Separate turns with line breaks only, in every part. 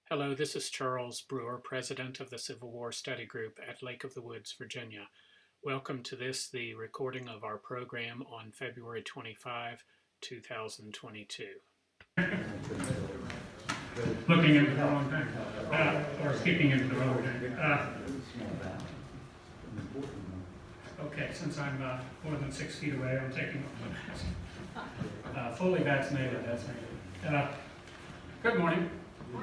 Hello, this is Charles Brewer, President of the Civil War Study Group at Lake of the Woods, Virginia. Welcome to the recording of our program on February 25, 2022.
Looking into the wrong thing, or speaking into the wrong thing. Okay, since I'm more than 6 feet away, I'm taking off my mask. Fully vaccinated, that's me. Good morning.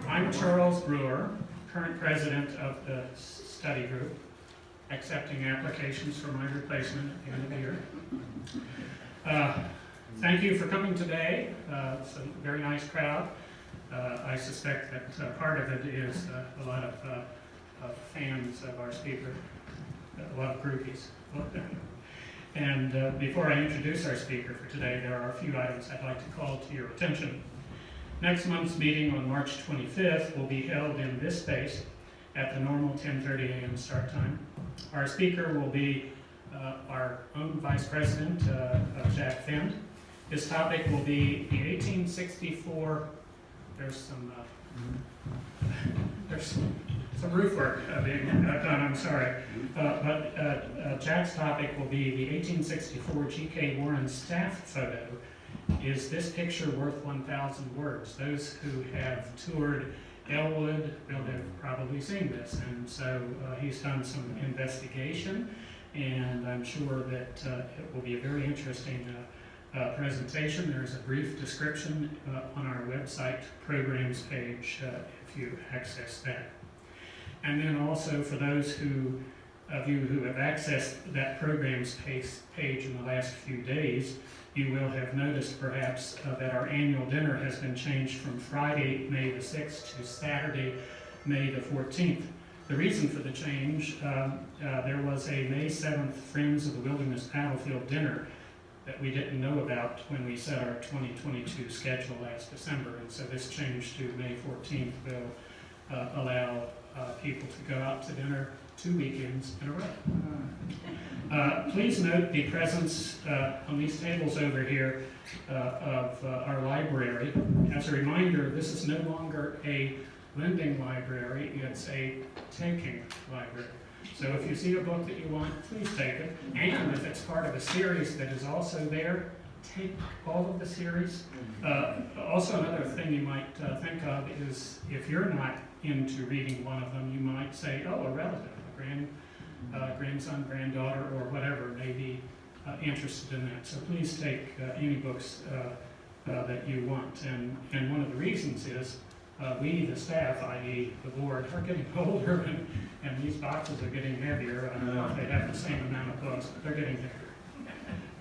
I'm Charles Brewer, current president of the study group, accepting applications for my replacement at the end of the year. Thank you for coming today. It's a very nice crowd. I suspect that part of it is a lot of fans of our speaker, a lot of groupies. And before I introduce our speaker for today, there are a few items I'd like to call to your attention. Next month's meeting on March 25th will be held in this space at the normal 10:30 a.m. start time. Our speaker will be our own Vice President, Jack Finn. His topic will be the 1864, there's some roof work being done, I'm sorry. But Jack's topic will be the 1864 G.K. Warren staff photo. Is this picture worth 1,000 words? Those who have toured Ellwood will have probably seen this, and so he's done some investigation, and I'm sure that it will be a very interesting presentation. There's a brief description on our website programs page if you access that. And then also for those of you who have accessed that programs page in the last few days, you will have noticed perhaps that our annual dinner has been changed from Friday, May the 6th to Saturday, May the 14th. The reason for the change, there was a May 7th Friends of the Wilderness Battlefield dinner that we didn't know about when we set our 2022 schedule last December, and so this change to May 14th will allow people to go out to dinner 2 weekends in a row. Please note the presence on these tables over here of our library. As a reminder, this is no longer a lending library, it's a taking library. So if you see a book that you want, please take it. And if it's part of a series that is also there, take all of the series. Also, another thing you might think of is if you're not into reading one of them, you might say, oh, a relative, a grandson, granddaughter, or whatever may be interested in that. So please take any books that you want. And one of the reasons is we, the staff, i.e. the board, are getting older, and these boxes are getting heavier. I don't know if they have the same amount of books, but they're getting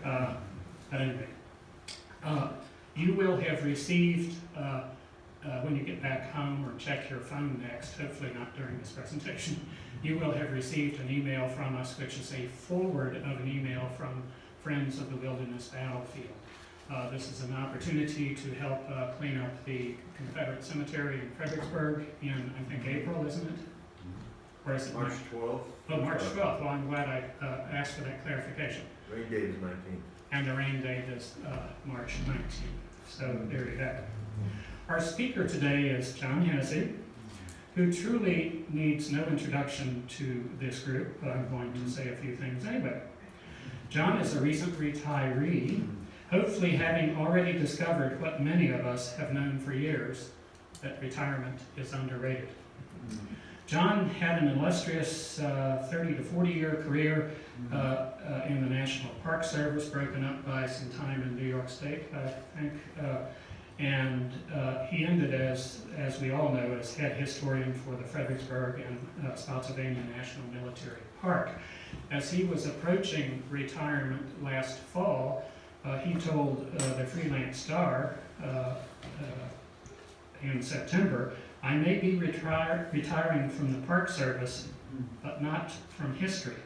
heavier. But anyway, you will have received, when you get back home or check your phone next, hopefully not during this presentation, you will have received an email from us, which is a forward of an email from Friends of the Wilderness Battlefield. This is an opportunity to help clean up the Confederate Cemetery in Fredericksburg in, I think, April, isn't it? Or is it
March 12th.
Oh, March 12th. Well, I'm glad I asked for that clarification.
Rain date is 19th.
And the rain date is March 19th. So there you have it. Our speaker today is John Hennessy, who truly needs no introduction to this group, but I'm going to say a few things anyway. John is a recent retiree, hopefully having already discovered what many of us have known for years, that retirement is underrated. John had an illustrious 30 to 40 year career in the National Park Service, broken up by some time in New York State, I think. And he ended as we all know, as head historian for the Fredericksburg and Spotsylvania National Military Park. As he was approaching retirement last fall, he told the Freelance Star in September, I may be retiring from the Park Service, but not from history.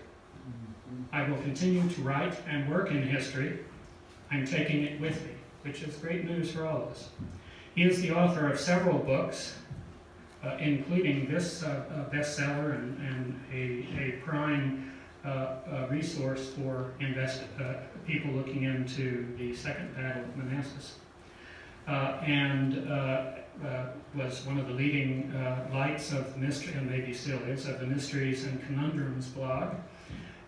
I will continue to write and work in history. I'm taking it with me, which is great news for all of us. He is the author of several books, including this bestseller and a prime resource for people looking into the Second Battle of Manassas. And was one of the leading lights of the mystery, and maybe still is, of the Mysteries and Conundrums blog.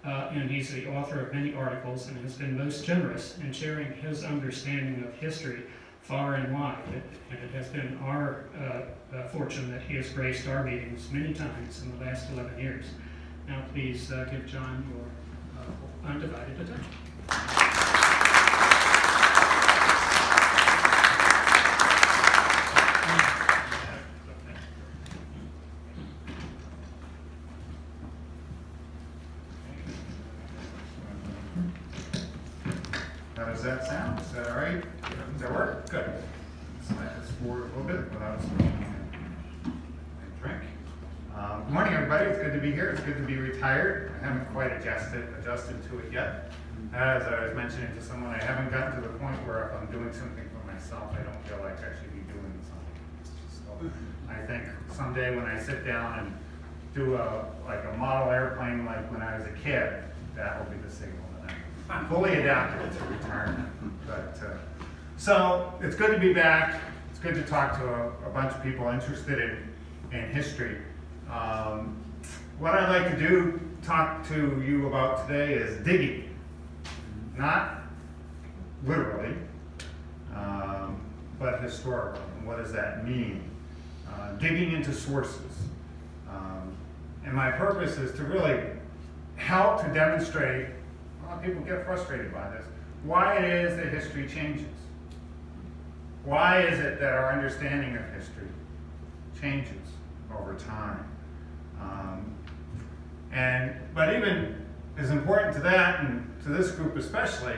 And he's the author of many articles and has been most generous in sharing his understanding of history far and wide. And it has been our fortune that he has graced our meetings many times in the last 11 years. Now please give John your undivided attention.
How does that sound? Is that all right? Does that work? Good. Slide this forward a little bit without smoking and drink. Good morning, everybody. It's good to be here. It's good to be retired. I haven't quite adjusted to it yet. As I was mentioning to someone, I haven't gotten to the point where if I'm doing something for myself, I don't feel like I should be doing something. So I think someday when I sit down and do a model airplane like when I was a kid, that will be the signal that I'm fully adapted to retirement. But so it's good to be back. It's good to talk to a bunch of people interested in history. What I'd like to talk to you about today is digging. Not literally, but historical. And what does that mean? Digging into sources. And my purpose is to really help to demonstrate, a lot of people get frustrated by this, why it is that history changes. Why is it that our understanding of history changes over time? But even as important to that, and to this group especially,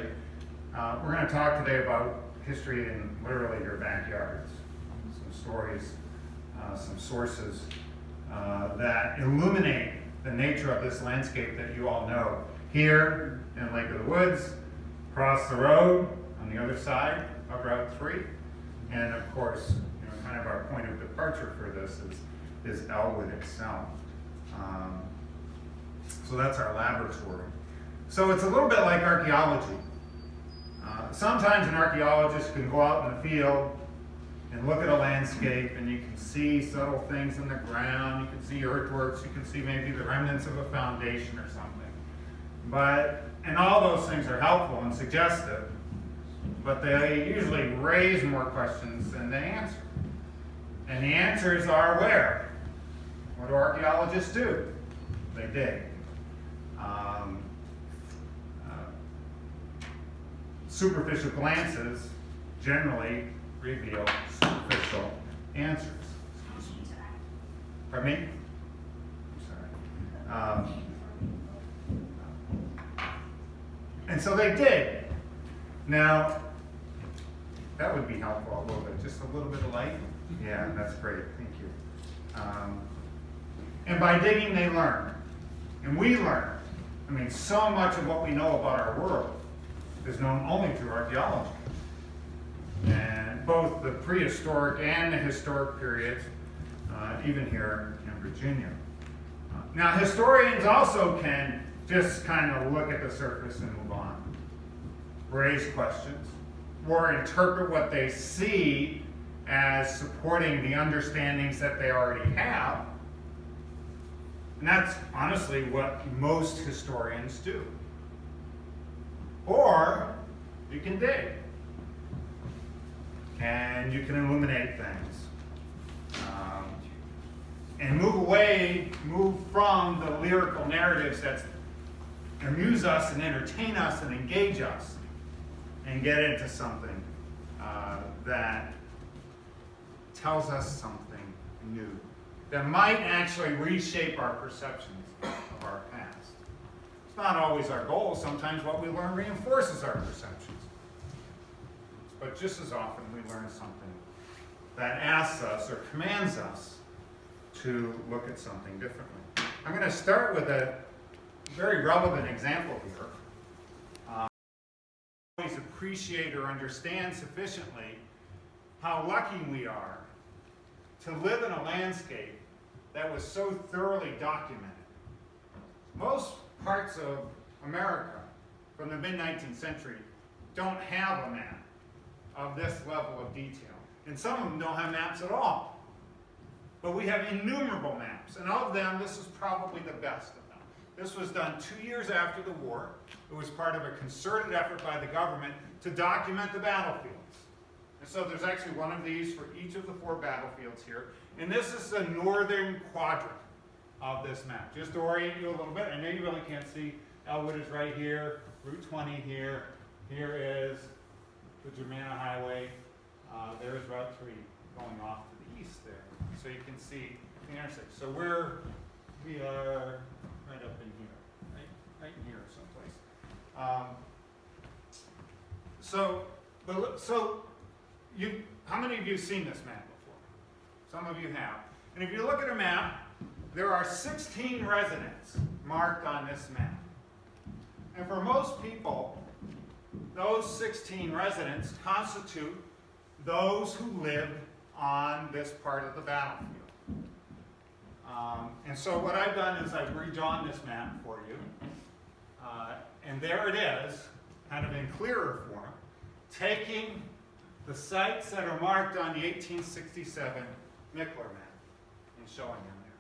we're going to talk today about history in literally your backyards. Some stories, some sources that illuminate the nature of this landscape that you all know. Here in Lake of the Woods, across the road on the other side of Route 3, and of course, kind of our point of departure for this is Ellwood itself. So that's our laboratory. So it's a little bit like archaeology. Sometimes an archaeologist can go out in the field and look at a landscape, and you can see subtle things in the ground, you can see earthworks, you can see maybe the remnants of a foundation or something. And all those things are helpful and suggestive, but they usually raise more questions than they answer. And the answers are where? What do archaeologists do? They dig. Superficial glances generally reveal superficial answers. Pardon me? I'm sorry. And so they dig. Now, that would be helpful a little bit. Just a little bit of light? Yeah, that's great. Thank you. And by digging, they learn. And we learn. I mean, so much of what we know about our world is known only through archaeology. And both the prehistoric and the historic periods, even here in Virginia. Now, historians also can just kind of look at the surface and move on, raise questions, or interpret what they see as supporting the understandings that they already have. And that's honestly what most historians do. Or you can dig. And you can illuminate things. And move from the lyrical narratives that amuse us and entertain us and engage us, and get into something that tells us something new, that might actually reshape our perceptions of our past. It's not always our goal. Sometimes what we learn reinforces our perceptions. But just as often we learn something that asks us or commands us to look at something differently. I'm going to start with a very relevant example here. Always appreciate or understand sufficiently how lucky we are to live in a landscape that was so thoroughly documented. Most parts of America from the mid-19th century don't have a map of this level of detail. And some of them don't have maps at all. But we have innumerable maps, and of them, this is probably the best of them. This was done 2 years after the war. It was part of a concerted effort by the government to document the battlefields. And so there's actually one of these for each of the 4 battlefields here. And this is the northern quadrant of this map. Just to orient you a little bit, I know you really can't see. Ellwood is right here, Route 20 here. Here is the Germanna Highway. There is Route 3 going off to the east there. So you can see the intersection. So we are right up in here, right in here someplace. How many of you have seen this map before? Some of you have. And if you look at a map, there are 16 residents marked on this map. And for most people, those 16 residents constitute those who lived on this part of the battlefield. And so what I've done is I've redrawn this map for you. And there it is, kind of in clearer form, taking the sites that are marked on the 1867 Mickler map and showing them there.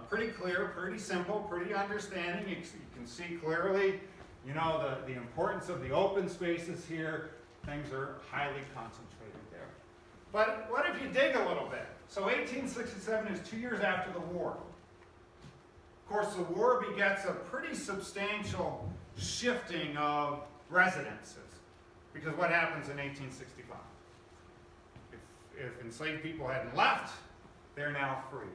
Pretty clear, pretty simple, pretty understanding. You can see clearly, you know, the importance of the open spaces here. Things are highly concentrated there. But what if you dig a little bit? So 1867 is 2 years after the war. Of course, the war begets a pretty substantial shifting of residences. Because what happens in 1865? If enslaved people hadn't left, they're now free.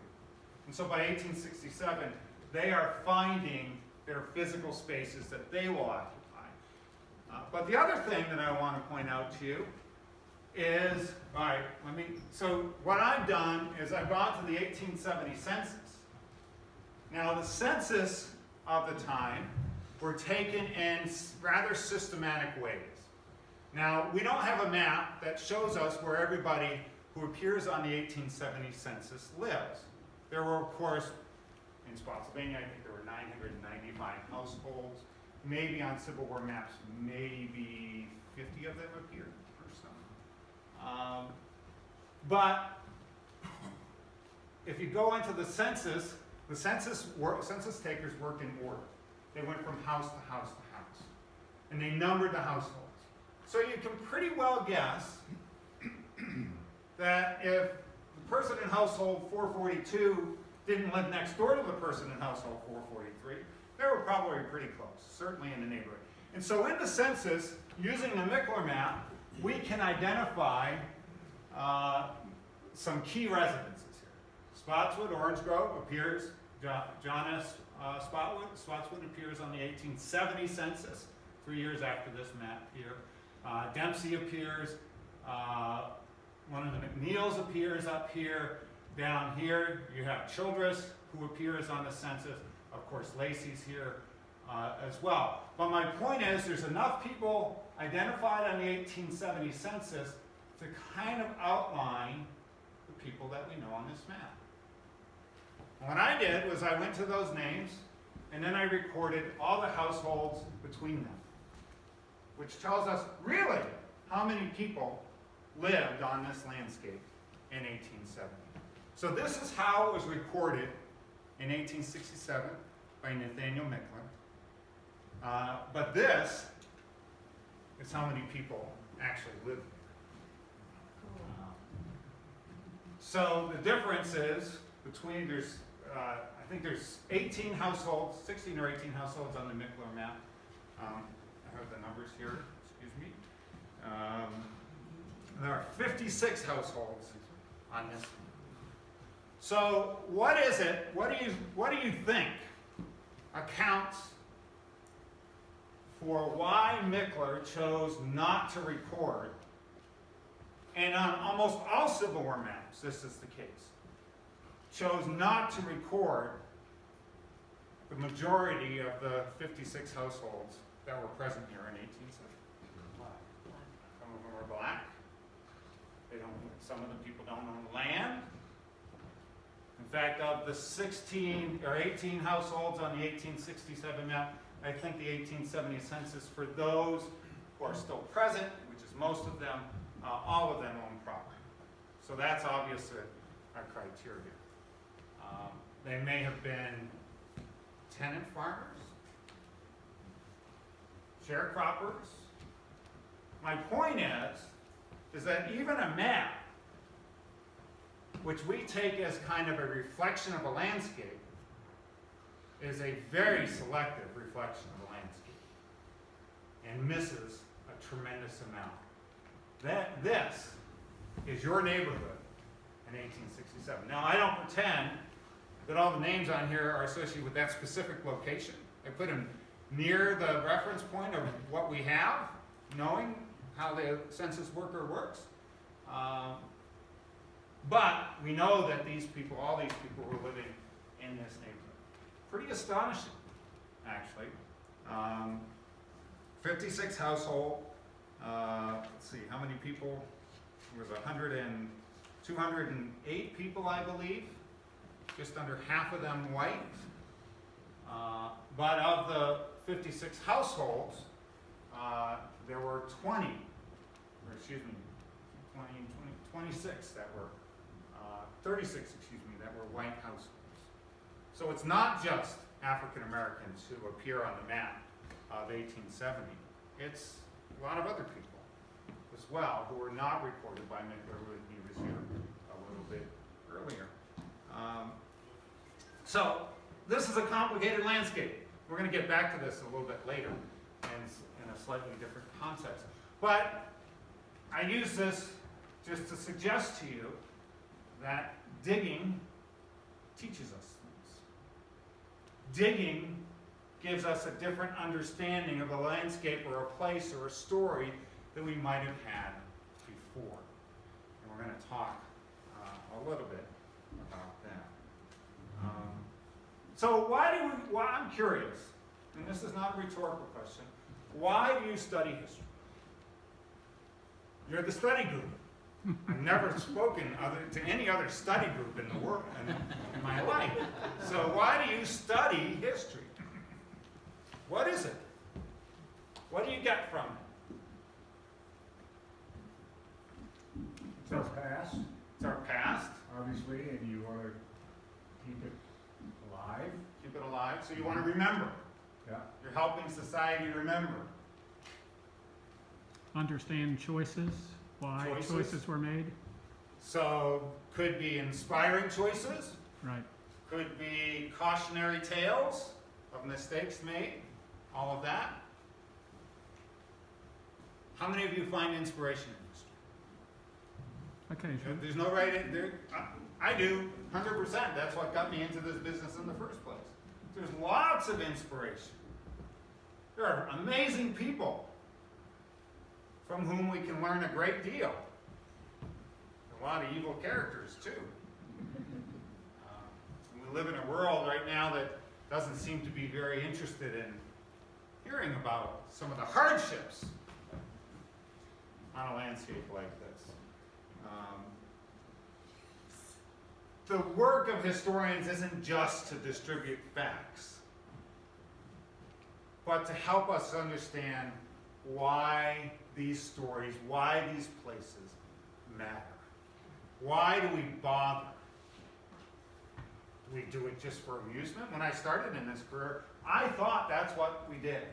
And so by 1867, they are finding their physical spaces that they will occupy. But the other thing that I want to point out to you is, so what I've done is I've gone to the 1870 census. Now the census of the time were taken in rather systematic ways. Now, we don't have a map that shows us where everybody who appears on the 1870 census lives. There were, of course, in Spotsylvania, I think there were 995 households. Maybe on Civil War maps, maybe 50 of them appeared or so. But if you go into the census takers worked in order. They went from house to house to house. And they numbered the households. So you can pretty well guess that if the person in household 442 didn't live next door to the person in household 443, they were probably pretty close, certainly in the neighborhood. And so in the census, using the Mickler map, we can identify some key residences here. Spotswood, Orange Grove appears, Jone'S, Spotswood appears on the 1870 census, 3 years after this map here. Dempsey appears, one of the McNeils appears up here. Down here, you have Childress, who appears on the census. Of course, Lacey's here as well. But my point is, there's enough people identified on the 1870 census to kind of outline the people that we know on this map. And what I did was I went to those names, and then I recorded all the households between them, which tells us really how many people lived on this landscape in 1870. So this is how it was recorded in 1867 by Nathaniel Mickler. But this is how many people actually lived there. So the difference is between, I think there's 18 households, 16 or 18 households on the Mickler map. I have the numbers here, excuse me. There are 56 households on this. So what is it, what do you think accounts for why Mickler chose not to record, and on almost all Civil War maps this is the case, chose not to record the majority of the 56 households that were present here in 1870. Some of them are black. Some of the people don't own land. In fact, of the 16 or 18 households on the 1867 map, I think the 1870 census, for those who are still present, which is most of them, all of them own So that's obviously our criteria. They may have been tenant farmers, sharecroppers. My point is that even a map, which we take as kind of a reflection of a landscape, is a very selective reflection of a landscape and misses a tremendous amount. This is your neighborhood in 1867. Now, I don't pretend that all the names on here are associated with that specific location. I put them near the reference point of what we have, knowing how the census worker works. But we know that these people, all these people were living in this neighborhood. Pretty astonishing, actually. 56 household. Let's see, how many people? There was 208 people, I believe. Just under half of them white. But of the 56 households, there were 26 that were, 36, excuse me, that were white households. So it's not just African Americans who appear on the map of 1870. It's a lot of other people as well who were not recorded by Mickler, he was here a little bit earlier. So this is a complicated landscape. We're going to get back to this a little bit later in a slightly different context. But I use this just to suggest to you that digging teaches us things. Digging gives us a different understanding of a landscape or a place or a story that we might have had before. And we're going to talk a little bit about that. So I'm curious, and this is not a rhetorical question, why do you study history? You're the study group. I've never spoken to any other study group in the world in my life. So why do you study history? What is it? What do you get from it?
It's our past,
It's our past.
obviously, and you want to keep it alive.
Keep it alive. So you want to remember.
Yeah.
You're helping society remember.
Understand choices, why choices were made.
So could be inspiring choices.
Right.
Could be cautionary tales of mistakes made. All of that. How many of you find inspiration in history?
Occasionally.
There's no right there. I do, 100%. That's what got me into this business in the first place. There's lots of inspiration. There are amazing people from whom we can learn a great deal. A lot of evil characters, too. We live in a world right now that doesn't seem to be very interested in hearing about some of the hardships on a landscape like this. The work of historians isn't just to distribute facts, but to help us understand why these stories, why these places matter. Why do we bother? Do we do it just for amusement? When I started in this career, I thought that's what we did.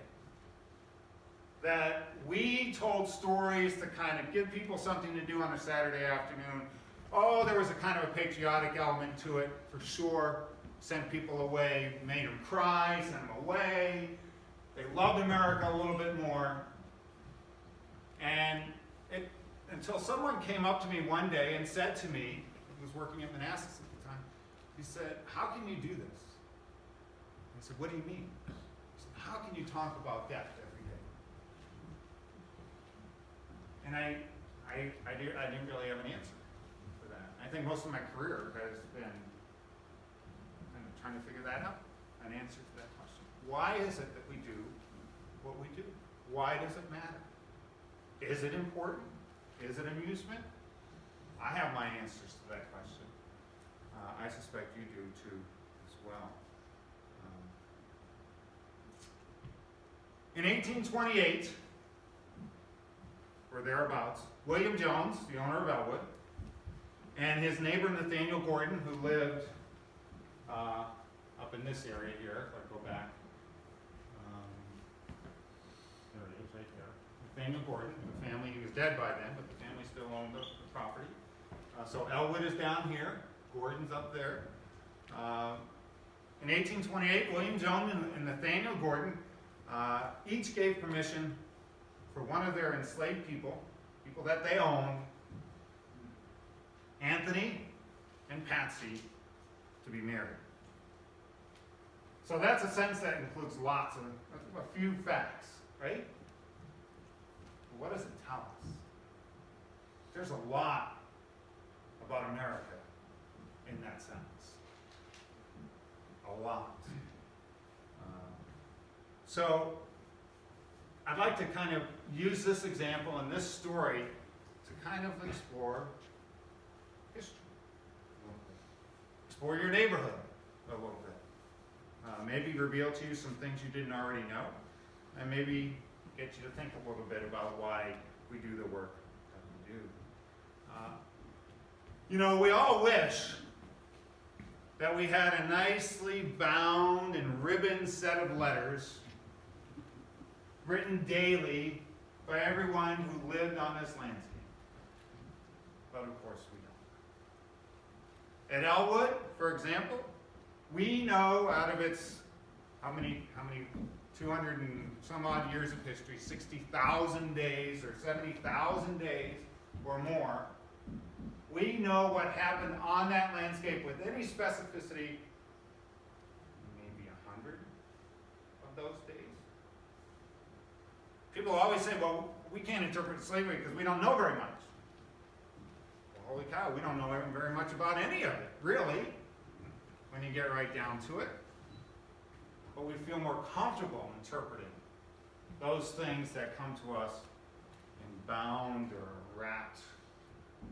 That we told stories to kind of give people something to do on a Saturday afternoon. Oh, there was a kind of a patriotic element to it, for sure. Sent people away, made them cry, sent them away. They loved America a little bit more. And until someone came up to me one day and said to me, who was working at Manassas at the time, he said, "How can you do this?" I said, "What do you mean?" He said, "How can you talk about death every day?" And I didn't really have an answer for that. I think most of my career has been kind of trying to figure that out, an answer to that question. Why is it that we do what we do? Why does it matter? Is it important? Is it amusement? I have my answers to that question. I suspect you do too as well. In 1828, or thereabouts, William Jones, the owner of Ellwood, and his neighbor Nathaniel Gordon, who lived up in this area here, if I go back. There it is, right there. Nathaniel Gordon, the family, he was dead by then, but the family still owned the property. So Ellwood is down here, Gordon's up there. In 1828, William Jones and Nathaniel Gordon each gave permission for one of their enslaved people that they owned, Anthony and Patsy, to be married. So that's a sentence that includes lots of, a few facts, right? What does it tell us? There's a lot about America in that sentence. A lot. So I'd like to kind of use this example and this story to kind of explore history a little bit. Explore your neighborhood a little bit. Maybe reveal to you some things you didn't already know, and maybe get you to think a little bit about why we do the work that we do. You know, we all wish that we had a nicely bound and ribboned set of letters written daily by everyone who lived on this landscape. But of course we don't. At Ellwood, for example, we know out of its, how many 200 and some odd years of history, 60,000 days or 70,000 days or more, we know what happened on that landscape with any specificity, maybe 100 of those days. People always say, well, we can't interpret slavery because we don't know very much. Well, holy cow, we don't know very much about any of it, really, when you get right down to it. But we feel more comfortable interpreting those things that come to us in bound or wrapped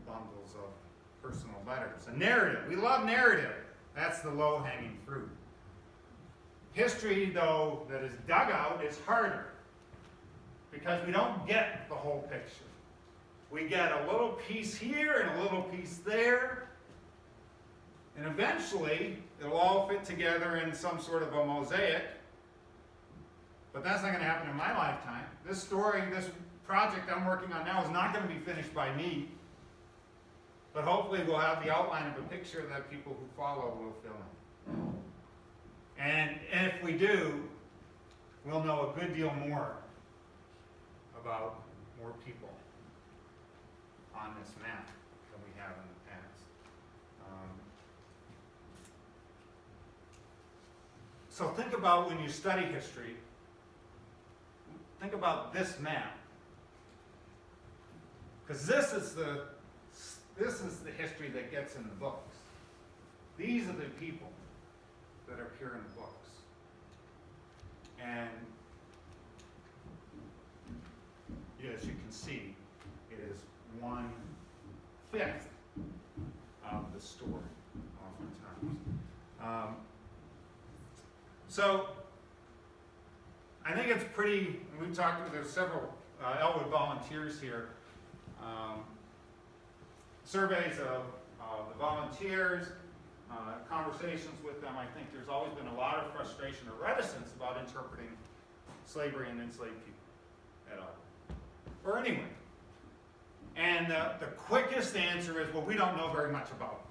bundles of personal letters. A narrative. We love narrative. That's the low-hanging fruit. History, though, that is dug out is harder because we don't get the whole picture. We get a little piece here and a little piece there, and eventually it'll all fit together in some sort of a mosaic. But that's not going to happen in my lifetime. This story, this project I'm working on now is not going to be finished by me. But hopefully we'll have the outline of a picture that people who follow will fill in. And if we do, we'll know a good deal more about more people on this map than we have in the past. So think about when you study history, think about this map. Because this is the history that gets in the books. These are the people that appear in the books. And as you can see, it is 1/5 of the story, oftentimes. So I think it's pretty, we've talked, there's several Ellwood volunteers here. Surveys of the volunteers, conversations with them, I think there's always been a lot of frustration or reticence about interpreting slavery and enslaved people at all, or anywhere. And the quickest answer is, well, we don't know very much about it.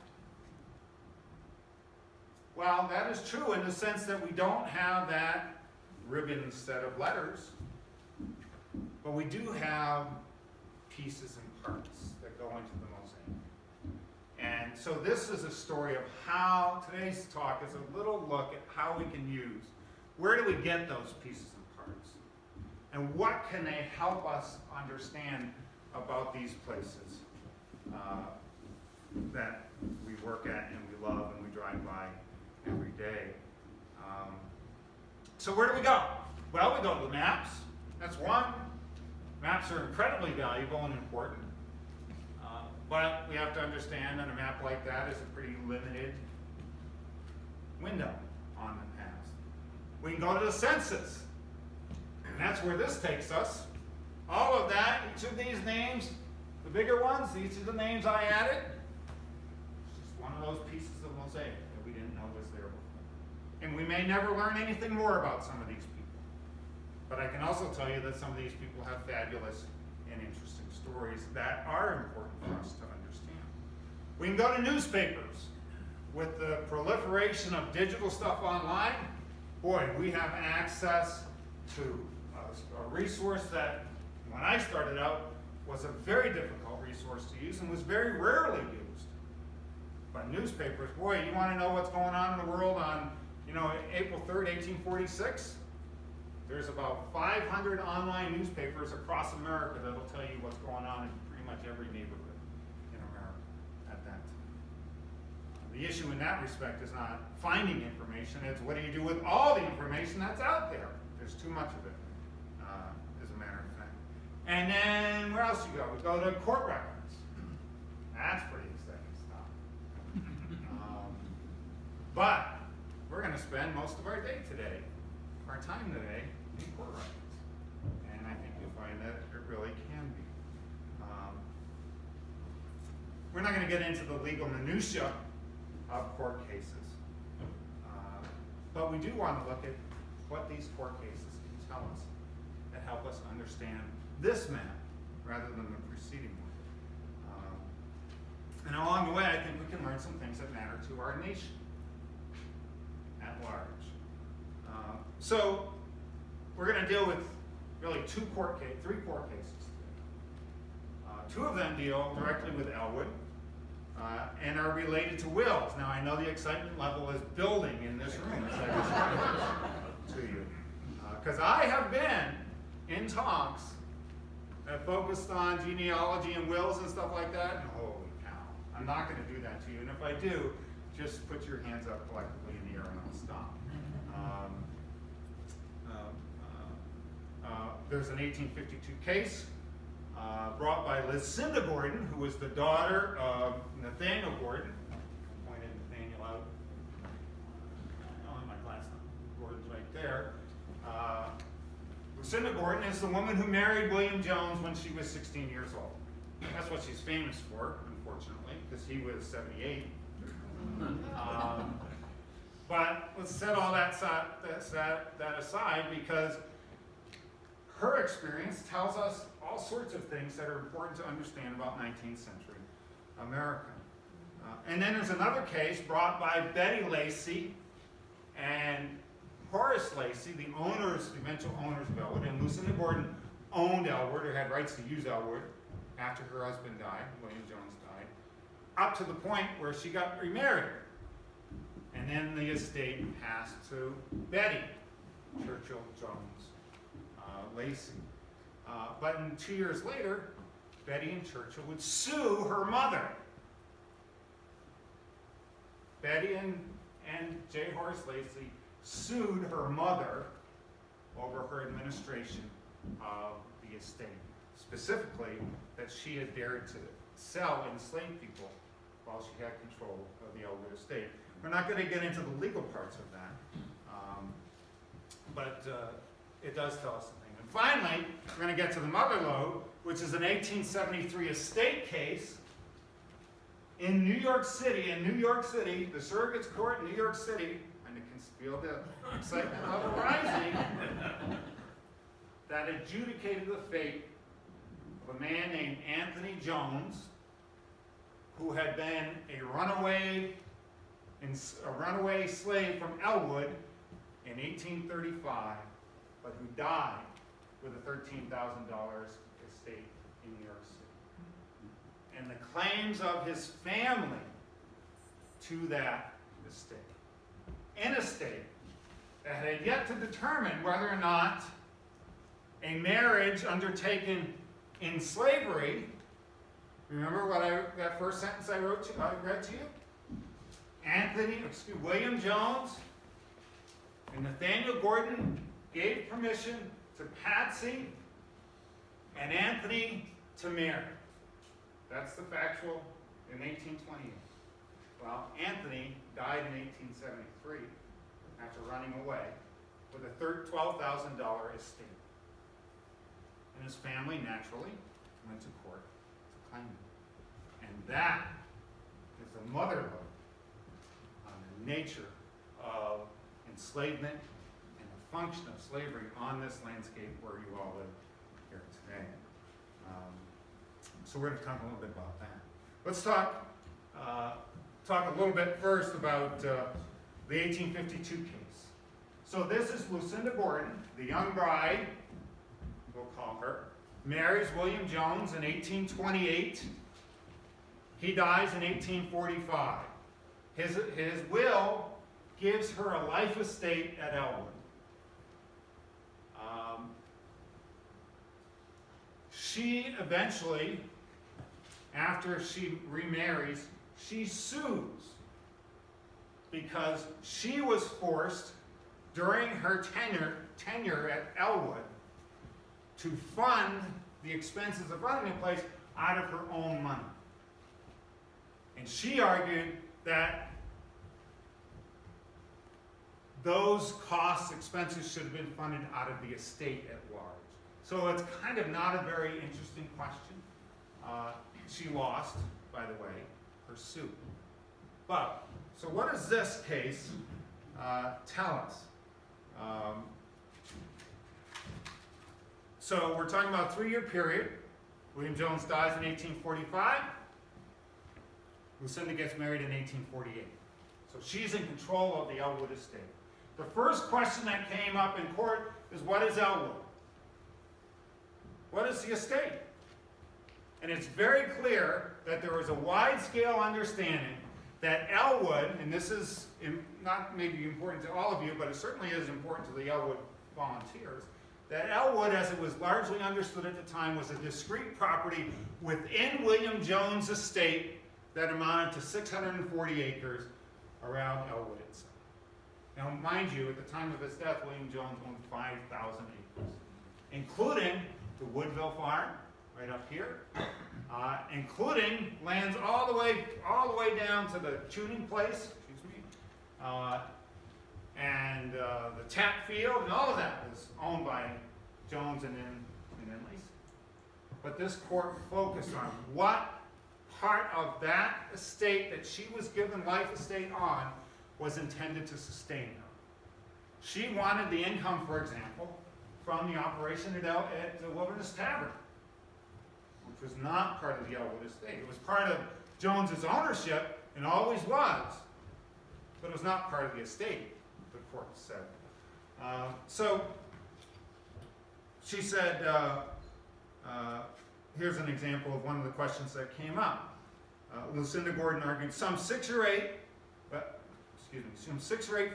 Well, that is true in the sense that we don't have that ribbon set of letters, but we do have pieces and parts that go into the mosaic. And so this is a story of how, today's talk is a little look at how we can use, where do we get those pieces and parts? And what can they help us understand about these places that we work at and we love and we drive by every day. So where do we go? Well, we go to the maps. That's one. Maps are incredibly valuable and important. But we have to understand that a map like that is a pretty limited window on the past. We can go to the census. And that's where this takes us. All of that, each of these names, the bigger ones, each of the names I added, one of those pieces of mosaic that we didn't know was there before. And we may never learn anything more about some of these people. But I can also tell you that some of these people have fabulous and interesting stories that are important for us to understand. We can go to newspapers. With the proliferation of digital stuff online, boy, we have access to a resource that, when I started out, was a very difficult resource to use and was very rarely used. But newspapers, boy, you want to know what's going on in the world on, April 3rd, 1846? There's about 500 online newspapers across America that'll tell you what's going on in pretty much every neighborhood in America at that time. The issue in that respect is not finding information, it's what do you do with all the information that's out there? There's too much of it, as a matter of fact. And then, where else you go? We go to court records. That's pretty exciting stuff. But we're going to spend most of our time today, in court records. And I think you'll find that it really can be. We're not going to get into the legal minutiae of court cases. But we do want to look at what these court cases can tell us that help us understand this map rather than the preceding one. And along the way, I think we can learn some things that matter to our nation at large. So we're going to deal with really three court cases today. Two of them deal directly with Ellwood. And are related to wills. Now, I know the excitement level is building in this room as I describe this to you. Because I have been in talks that focused on genealogy and wills and stuff like that, and holy cow, I'm not going to do that to you. And if I do, just put your hands up collectively in the air and I'll stop. There's an 1852 case brought by Lucinda Gordon, who was the daughter of Nathaniel Gordon. I pointed Nathaniel out. Oh, my glass. Gordon's right there. Lucinda Gordon is the woman who married William Jones when she was 16 years old. That's what she's famous for, unfortunately, because he was 78. But let's set all that aside, because her experience tells us all sorts of things that are important to understand about 19th century America. And then there's another case brought by Betty Lacy and Horace Lacy, the eventual owners of Ellwood, and Lucinda Gordon owned Ellwood, or had rights to use Ellwood after her husband died, William Jones died, up to the point where she got remarried. And then the estate passed to Betty Churchill Jones Lacy. But 2 years later, Betty and Churchill would sue her mother. Betty and J. Horace Lacy sued her mother over her administration of the estate. Specifically, that she had dared to sell enslaved people while she had control of the Ellwood estate. We're not going to get into the legal parts of that, but it does tell us something. And finally, we're going to get to the mother lode, which is an 1873 estate case in New York City. In New York City, the surrogate's court in New York City, and you can feel the excitement level rising, that adjudicated the fate of a man named Anthony Jones, who had been a runaway slave from Ellwood in 1835, but who died with a $13,000 estate in New York City. And the claims of his family to that estate, an estate that had yet to determine whether or not a marriage undertaken in slavery, remember that first sentence I read to you? William Jones and Nathaniel Gordon gave permission to Patsy and Anthony to marry. That's the factual in 1828. Well, Anthony died in 1873 after running away with a $12,000 estate. And his family naturally went to court to claim it. And that is the mother lode the nature of enslavement and the function of slavery on this landscape where you all live here today. So we're going to talk a little bit about that. Let's talk a little bit first about the 1852 case. So this is Lucinda Gordon, the young bride, we'll call her, marries William Jones in 1828. He dies in 1845. His will gives her a life estate at Ellwood. She eventually, after she remarries, she sues because she was forced during her tenure at Ellwood to fund the expenses of running the place out of her own money. And she argued that those costs, expenses should have been funded out of the estate at large. So it's kind of not a very interesting question. She lost, by the way, her suit. But, so what does this case tell us? So we're talking about a 3-year period. William Jones dies in 1845. Lucinda gets married in 1848. So she's in control of the Ellwood estate. The first question that came up in court is, what is Ellwood? What is the estate? And it's very clear that there is a wide-scale understanding that Ellwood, and this is not maybe important to all of you, but it certainly is important to the Ellwood volunteers, that Ellwood, as it was largely understood at the time, was a discrete property within William Jones' estate that amounted to 640 acres around Ellwood itself. Now, mind you, at the time of his death, William Jones owned 5,000 acres, including the Woodville Farm, right up here, including lands all the way down to the tuning place, and the tap field, and all of that was owned by Jones and then Lacey. But this court focused on what part of that estate that she was given life estate on was intended to sustain her. She wanted the income, for example, from the operation at the Wilderness Tavern, which was not part of the Ellwood estate. It was part of Jones's ownership and always was, but it was not part of the estate, the court said. So she said, here's an example of one of the questions that came up. Lucinda Gordon argued some six or eight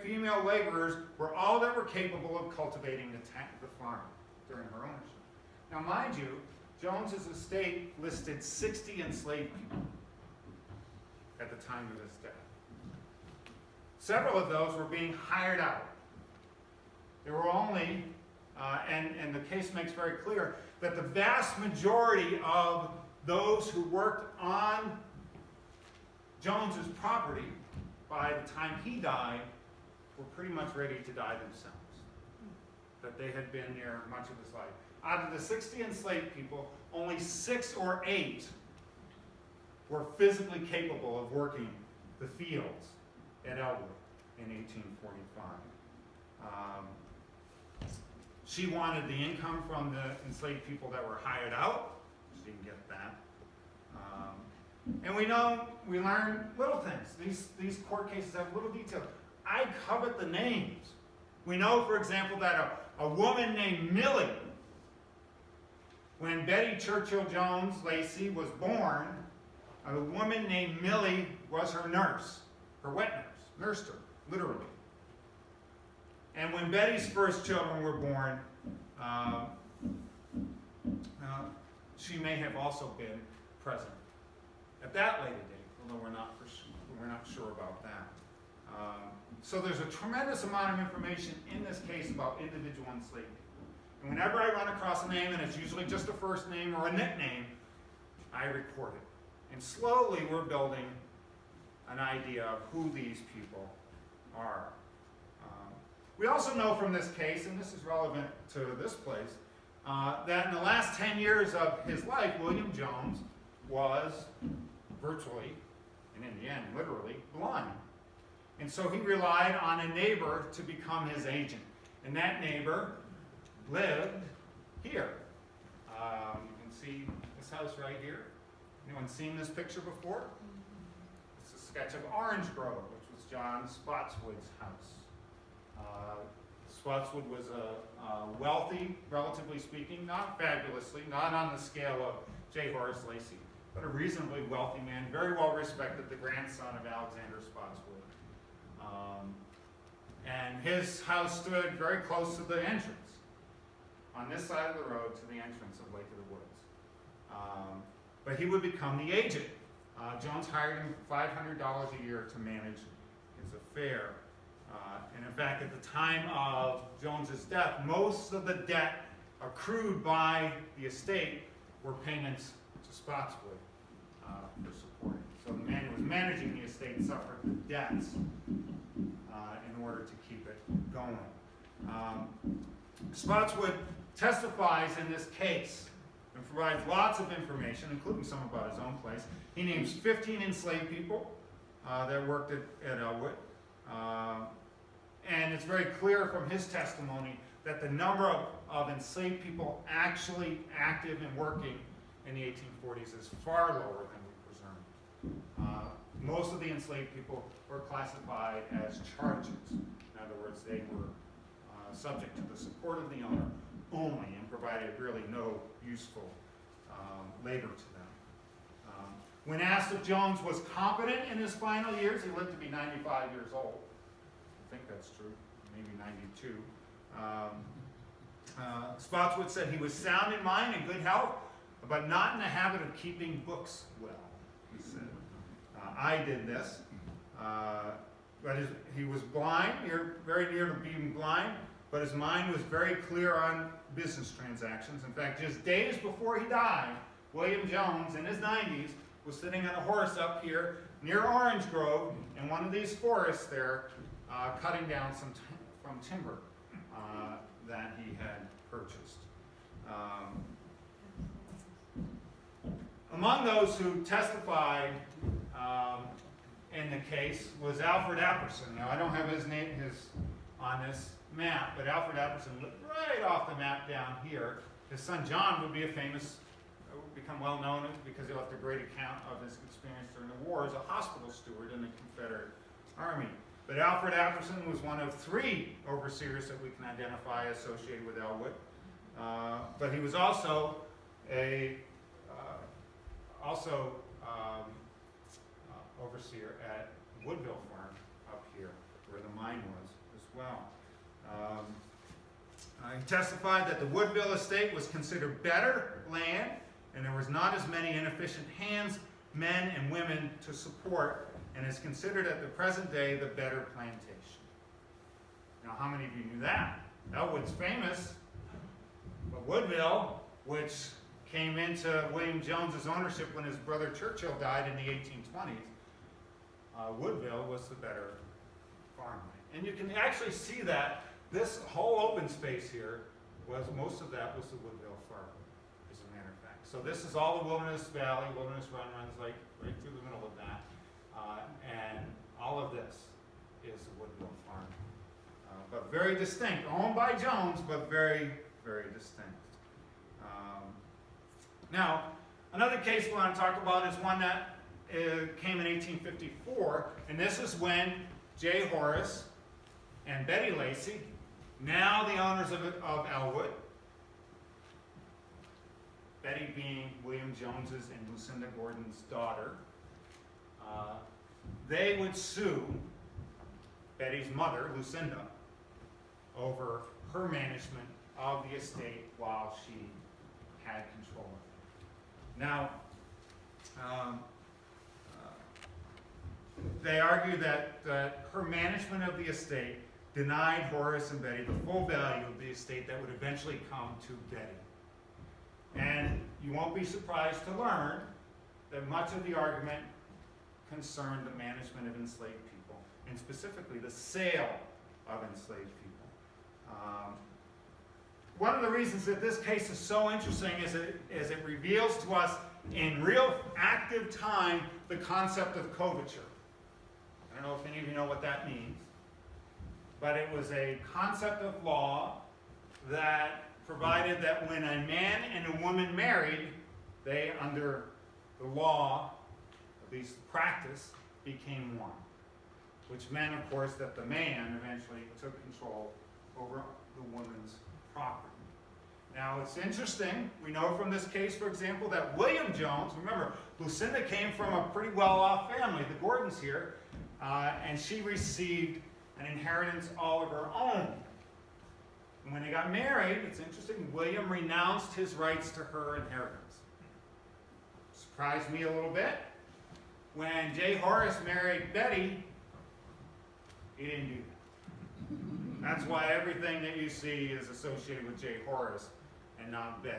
female laborers were all that were capable of cultivating the farm during her ownership. Now, mind you, Jones's estate listed 60 enslaved people at the time of his death. Several of those were being hired out. There were only, and the case makes very clear, that the vast majority of those who worked on Jones's property by the time he died were pretty much ready to die themselves. That they had been there much of his life. Out of the 60 enslaved people, only 6 or 8 were physically capable of working the fields at Ellwood in 1845. She wanted the income from the enslaved people that were hired out. She didn't get that. And we learn little things. These court cases have little details. I covet the names. We know, for example, that a woman named Millie, when Betty Churchill Jones Lacey was born, a woman named Millie was her nurse, her wet nurse, nursed her, literally. And when Betty's first children were born, she may have also been present at that later date, although we're not sure about that. So there's a tremendous amount of information in this case about individual enslaved people. And whenever I run across a name, and it's usually just a first name or a nickname, I record it. And slowly we're building an idea of who these people are. We also know from this case, and this is relevant to this place, that in the last 10 years of his life, William Jones was virtually, and in the end, literally, blind. And so he relied on a neighbor to become his agent. And that neighbor lived here. You can see this house right here. Anyone seen this picture before? It's a sketch of Orange Grove, which was John Spotswood's house. Spotswood was a wealthy, relatively speaking, not fabulously, not on the scale of J. Horace Lacey, but a reasonably wealthy man, very well respected, the grandson of Alexander Spotswood. And his house stood very close to the entrance, on this side of the road to the entrance of Lake of the Woods. But he would become the agent. Jones hired him $500 a year to manage his affair. And in fact, at the time of Jones's death, most of the debt accrued by the estate were payments to Spotswood for supporting. So the man who was managing the estate suffered the debts in order to keep it going. Spotswood testifies in this case and provides lots of information, including some about his own place. He names 15 enslaved people that worked at Ellwood. And it's very clear from his testimony that the number of enslaved people actually active and working in the 1840s is far lower than we presumed. Most of the enslaved people were classified as charges. In other words, they were subject to the support of the owner only and provided really no useful labor to them. When asked if Jones was competent in his final years, he lived to be 95 years old. I think that's true, maybe 92. Spotswood said he was sound in mind and good health, but not in the habit of keeping books well, he said. I did this, but he was blind, very near to being blind, but his mind was very clear on business transactions. In fact, just days before he died, William Jones, in his 90s, was sitting on a horse up here near Orange Grove in one of these forests there, cutting down from timber that he had purchased. Among those who testified in the case was Alfred Apperson. Now, I don't have his name on this map, but Alfred Apperson lived right off the map down here. His son John would become well known because he left a great account of his experience during the war as a hospital steward in the Confederate Army. But Alfred Apperson was one of 3 overseers that we can identify associated with Ellwood. But he was also overseer at Woodville Farm up here, where the mine was as well. He testified that the Woodville estate was considered better land, and there was not as many inefficient hands, men, and women to support, and is considered at the present day the better plantation. Now, how many of you knew that? Ellwood's famous, but Woodville, which came into William Jones's ownership when his brother Churchill died in the 1820s, Woodville was the better farmland. And you can actually see that this whole open space here most of that was the Woodville farm, as a matter of fact. So this is all the Wilderness Valley. Wilderness Run runs like right through the middle of that. And all of this is the Woodville farm. But very distinct, owned by Jones, but very, very distinct. Now, another case we want to talk about is one that came in 1854, and this is when J. Horace and Betty Lacey, now the owners of Ellwood, Betty being William Jones's and Lucinda Gordon's daughter, they would sue Betty's mother, Lucinda, over her management of the estate while she had control of it. Now, they argue that her management of the estate denied Horace and Betty the full value of the estate that would eventually come to Betty. And you won't be surprised to learn that much of the argument concerned the management of enslaved people, and specifically the sale of enslaved people. One of the reasons that this case is so interesting is it reveals to us in real active time the concept of coverture. I don't know if any of you know what that means, but it was a concept of law that provided that when a man and a woman married, they, under the law, at least practice, became one. Which meant, of course, that the man eventually took control over the woman's property. Now, it's interesting. We know from this case, for example, that William Jones, remember, Lucinda came from a pretty well-off family, the Gordons here, and she received an inheritance all of her own. And when they got married, it's interesting, William renounced his rights to her inheritance. Surprised me a little bit. When J. Horace married Betty, he didn't do that. That's why everything that you see is associated with J. Horace and not Betty.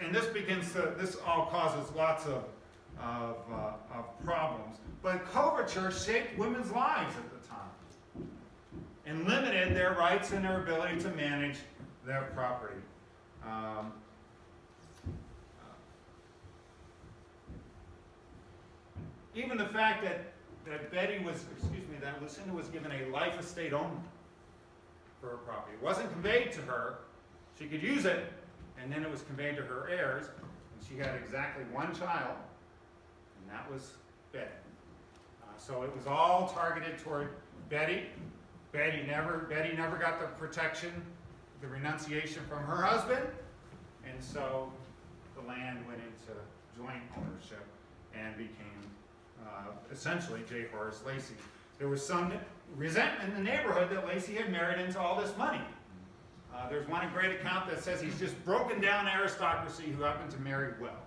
And this all causes lots of problems. But coverture shaped women's lives at the time and limited their rights and their ability to manage their property. Even the fact that Lucinda was given a life estate only for her property. It wasn't conveyed to her. She could use it, and then it was conveyed to her heirs, and she had exactly one child, and that was Betty. So it was all targeted toward Betty. Betty never got the protection, the renunciation from her husband, and so the land went into joint ownership and became essentially J. Horace Lacey. There was some resentment in the neighborhood that Lacey had married into all this money. There's one great account that says he's just broken down aristocracy who happened to marry well,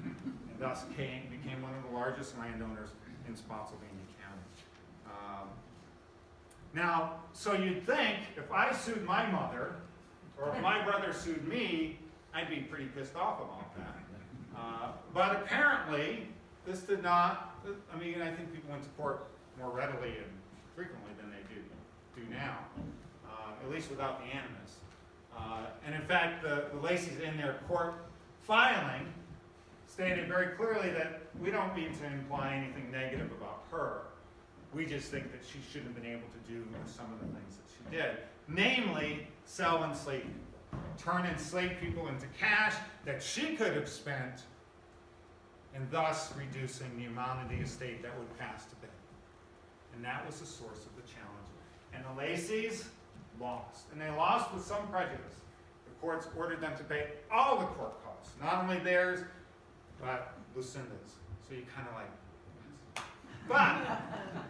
and thus became one of the largest landowners in Spotsylvania County. Now, so you'd think if I sued my mother, or if my brother sued me, I'd be pretty pissed off about that. But apparently, this did not. I mean, I think people went to court more readily and frequently than they do now, at least without the animus. And in fact, the Lacey's in their court filing stated very clearly that we don't mean to imply anything negative about her. We just think that she shouldn't have been able to do some of the things that she did. Namely, sell enslaved people, turn enslaved people into cash that she could have spent, and thus reducing the amount of the estate that would pass to Betty. And that was the source of the challenge. And the Lacey's lost. And they lost with some prejudice. The courts ordered them to pay all the court costs, not only theirs, but Lucinda's. So you kind of like,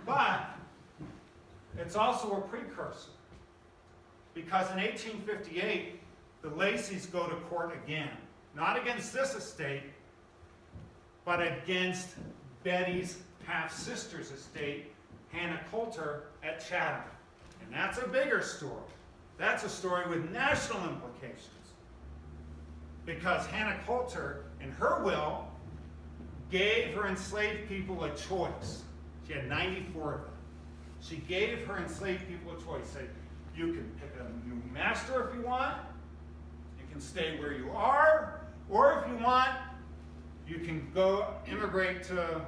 but it's also a precursor. Because in 1858, the Lacey's go to court again. Not against this estate, but against Betty's half-sister's estate, Hannah Coulter, at Chatham. And that's a bigger story. That's a story with national implications. Because Hannah Coulter, in her will, gave her enslaved people a choice. She had 94 of them. She gave her enslaved people a choice. Said, you can pick a new master if you want. You can stay where you are. Or if you want, you can go immigrate to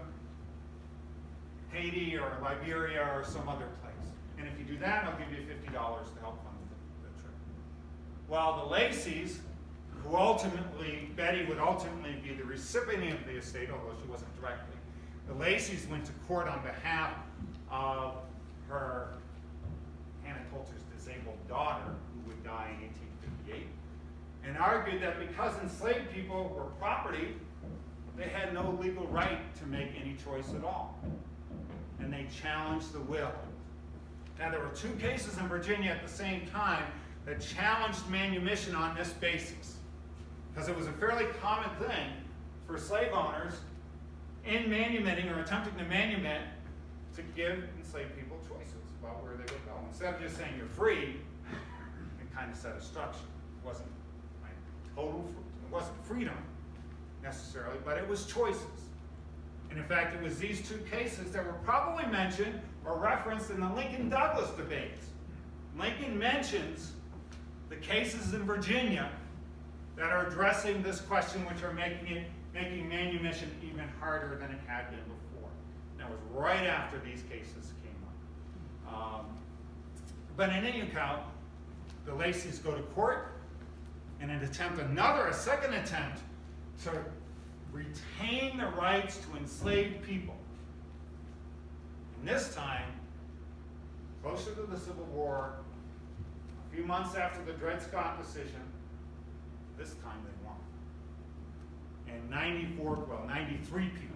Haiti or Liberia or some other place. And if you do that, I'll give you $50 to help fund the trip. While the Lacey's, who ultimately, Betty would ultimately be the recipient of the estate, although she wasn't directly, the Lacey's went to court on behalf of her, Hannah Coulter's disabled daughter, who would die in 1858, and argued that because enslaved people were property, they had no legal right to make any choice at all. And they challenged the will. Now, there were two cases in Virginia at the same time that challenged manumission on this basis. Because it was a fairly common thing for slave owners in manumitting or attempting to manumit to give enslaved people choices about where they would go. Instead of just saying you're free, it kind of set a structure. It wasn't it wasn't freedom necessarily, but it was choices. And in fact, it was these two cases that were probably mentioned or referenced in the Lincoln-Douglas debates. Lincoln mentions the cases in Virginia that are addressing this question, which are making manumission even harder than it had been before. That was right after these cases came up. But in any account, the Lacey's go to court in an attempt, a second attempt, to retain the rights to enslaved people. And this time, closer to the Civil War, a few months after the Dred Scott decision, this time they won. And 93 people,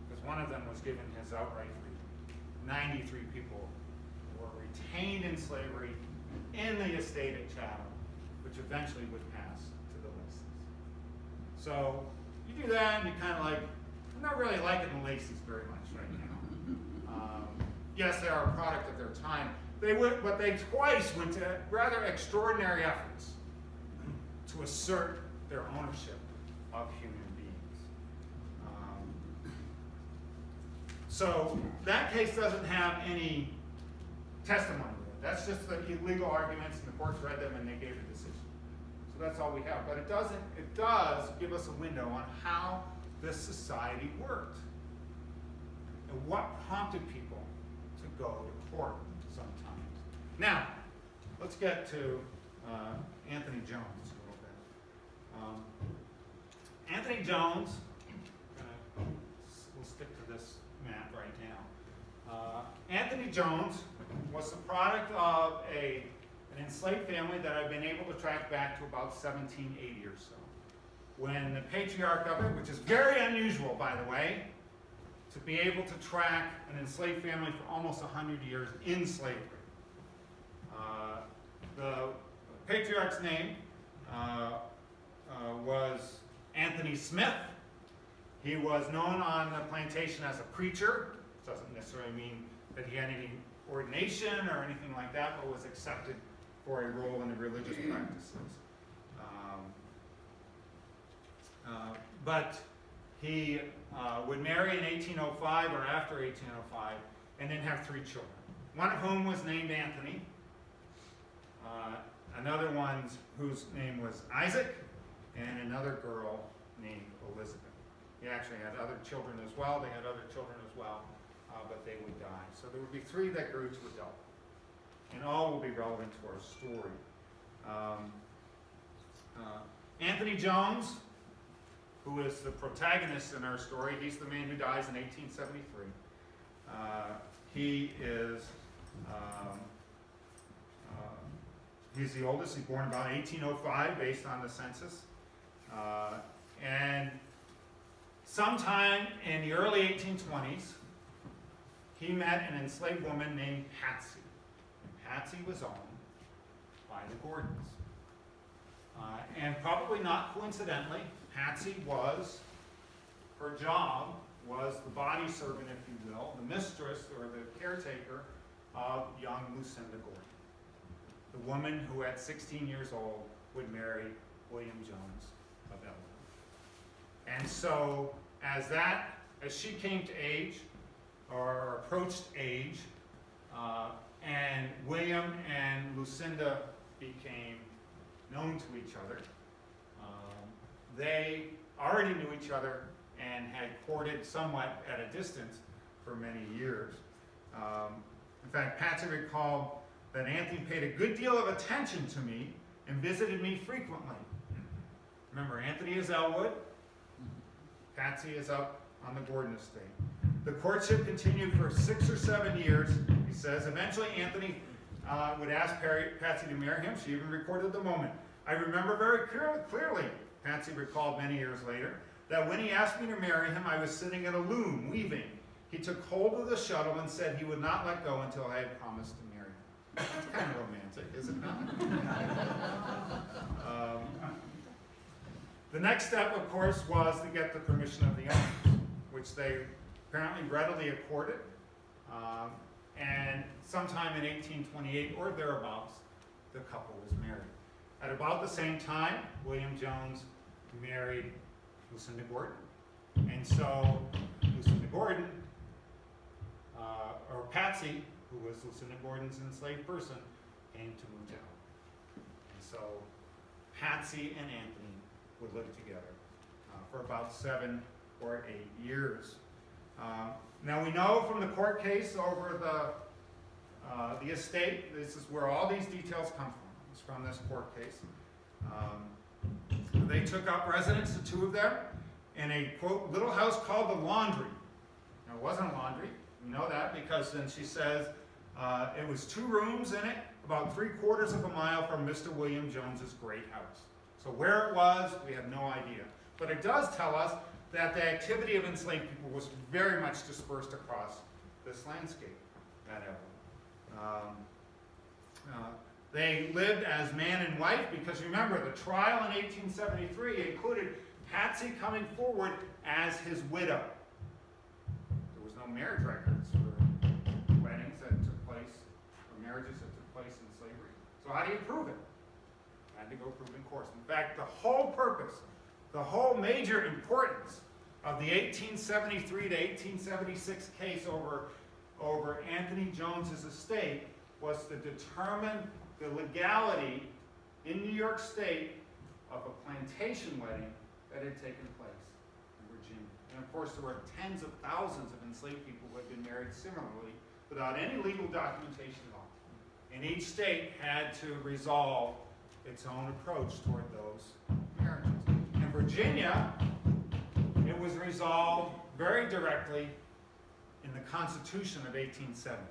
because one of them was given his outright freedom. 93 people were retained in slavery in the estate at Chatham, which eventually would pass to the Lacey's. So you do that, and you kind of like, I'm not really liking the Lacey's very much right now. Yes, they are a product of their time. But they twice went to rather extraordinary efforts to assert their ownership of human beings. So that case doesn't have any testimony with it. That's just the legal arguments, and the courts read them and they gave a decision. So that's all we have. But it does give us a window on how this society worked and what prompted people to go to court sometimes. Now, let's get to Anthony Jones a little bit. Anthony Jones, we'll stick to this map right now. Anthony Jones was the product of an enslaved family that I've been able to track back to about 1780 or so, when the patriarch of it, which is very unusual, by the way, to be able to track an enslaved family for almost 100 years in slavery. The patriarch's name was Anthony Smith. He was known on the plantation as a preacher. Doesn't necessarily mean that he had any ordination or anything like that, but was accepted for a role in the religious practices. But he would marry in 1805 or after 1805, and then have 3 children. One of whom was named Anthony. Another one whose name was Isaac, and another girl named Elizabeth. He actually had other children as well. They had other children as well, but they would die. So there would be 3 that grew to adult. And all will be relevant to our story. Anthony Jones, who is the protagonist in our story, he's the man who dies in 1873. He is, he's the oldest. He's born about 1805 based on the census. And sometime in the early 1820s, he met an enslaved woman named Patsy. And Patsy was owned by the Gordons. And probably not coincidentally, Patsy her job was the body servant, if you will, the mistress or the caretaker of young Lucinda Gordon, the woman who at 16 years old would marry William Jones of Ellwood. And so as she came to age, or approached age, and William and Lucinda became known to each other, they already knew each other and had courted somewhat at a distance for many years. In fact, Patsy recalled that Anthony paid a good deal of attention to me and visited me frequently. Remember, Anthony is Ellwood, Patsy is up on the Gordon estate. The courtship continued for 6 or 7 years, he says. Eventually, Anthony would ask Patsy to marry him. She even recorded the moment. I remember very clearly, Patsy recalled many years later, that when he asked me to marry him, I was sitting at a loom, weaving. He took hold of the shuttle and said he would not let go until I had promised to marry him. That's kind of romantic, is it not? The next step, of course, was to get the permission of the owners, which they apparently readily accorded. And sometime in 1828 or thereabouts, the couple was married. At about the same time, William Jones married Lucinda Gordon. And so Lucinda Gordon, or Patsy, who was Lucinda Gordon's enslaved person, came to Moutel. And so Patsy and Anthony would live together for about 7 or 8 years. Now we know from the court case over the estate, this is where all these details come from. It's from this court case. They took up residence, the two of them, in a, quote, little house called the Laundry. Now, it wasn't a laundry. We know that because then she says it was 2 rooms in it, about 3/4 of a mile from Mr. William Jones's great house. So where it was, we have no idea. But it does tell us that the activity of enslaved people was very much dispersed across this landscape at Ellwood. They lived as man and wife because remember, the trial in 1873 included Patsy coming forward as his widow. There was no marriage records for weddings that took place, or marriages that took place in slavery. So how do you prove it? Had to go prove in court. In fact, the whole purpose, the whole major importance of the 1873 to 1876 case over Anthony Jones's estate was to determine the legality in New York State of a plantation wedding that had taken place in Virginia. And of course, there were tens of thousands of enslaved people who had been married similarly without any legal documentation at all. And each state had to resolve its own approach toward those marriages. In Virginia, it was resolved very directly in the Constitution of 1870,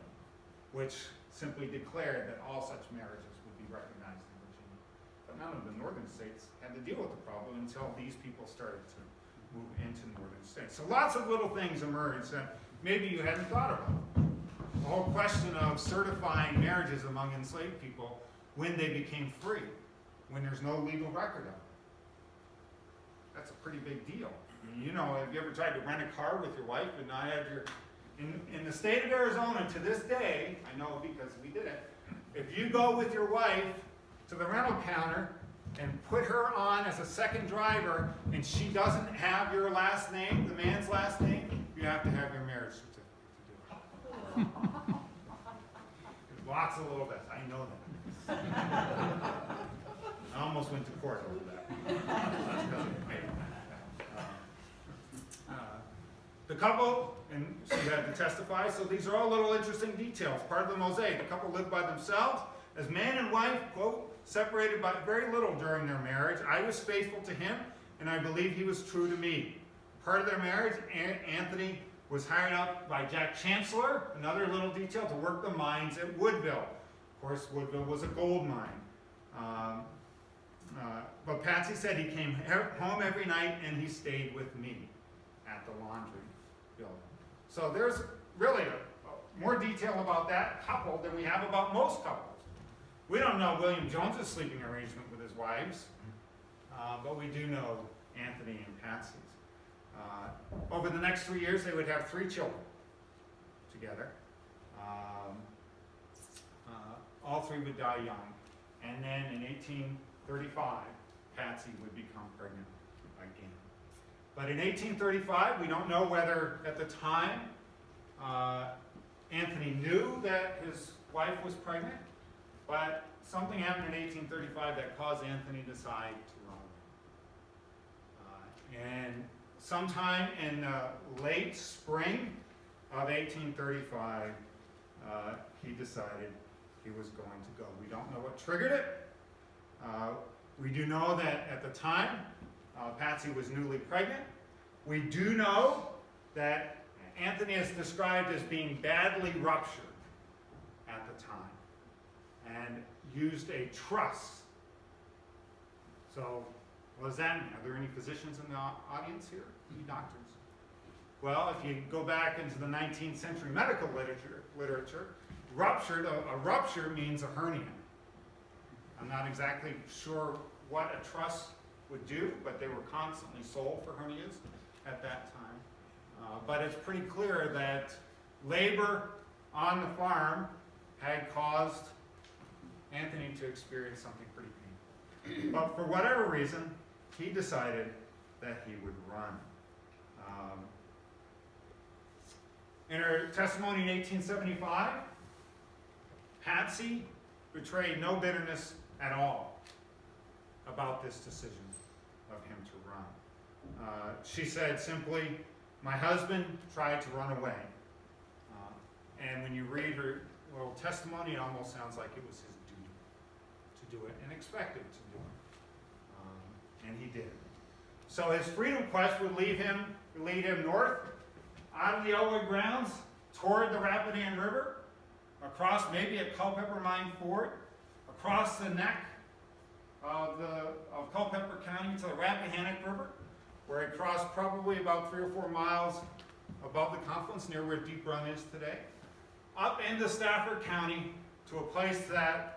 which simply declared that all such marriages would be recognized in Virginia. But none of the northern states had to deal with the problem until these people started to move into northern states. So lots of little things emerged that maybe you hadn't thought about. The whole question of certifying marriages among enslaved people when they became free, when there's no legal record of it. That's a pretty big deal. I mean, you know, have you ever tried to rent a car with your wife and not have your... In the state of Arizona, to this day, I know because we did it, if you go with your wife to the rental counter and put her on as a second driver and she doesn't have your last name, the man's last name, you have to have your marriage certificate to do it. There's lots of little bits, I know that. I almost went to court over that. The couple, and she had to testify, so these are all little interesting details, part of the mosaic. The couple lived by themselves as man and wife, quote, separated by very little during their marriage. I was faithful to him, and I believe he was true to me. Part of their marriage, Anthony was hired out by Jack Chancellor, another little detail, to work the mines at Woodville. Of course, Woodville was a gold mine. But Patsy said he came home every night and he stayed with me at the laundry building. So there's really more detail about that couple than we have about most couples. We don't know William Jones's sleeping arrangement with his wives, but we do know Anthony and Patsy's. Over the next 3 years, they would have 3 children together. All 3 would die young. And then in 1835, Patsy would become pregnant again. But in 1835, we don't know whether at the time Anthony knew that his wife was pregnant, but something happened in 1835 that caused Anthony to decide to run away. And sometime in the late spring of 1835, he decided he was going to go. We don't know what triggered it. We do know that at the time, Patsy was newly pregnant. We do know that Anthony is described as being badly ruptured at the time and used a truss. So what does that mean? Are there any physicians in the audience here? Any doctors? Well, if you go back into the 19th century medical literature, a rupture means a hernia. I'm not exactly sure what a truss would do, but they were constantly sold for hernias at that time. But it's pretty clear that labor on the farm had caused Anthony to experience something pretty painful. But for whatever reason, he decided that he would run. In her testimony in 1875, Patsy betrayed no bitterness at all about this decision of him to run. She said simply, "My husband tried to run away. And when you read her oral testimony, it almost sounds like it was his duty to do it and expected to do it. And he did. So his freedom quest would lead him north out of the Ellwood grounds toward the Rappahannock River, across maybe at Culpeper Mine Ford, across the neck of Culpeper County to the Rappahannock River, where it crossed probably about 3 or 4 miles above the confluence near where Deep Run is today, up into Stafford County to a place that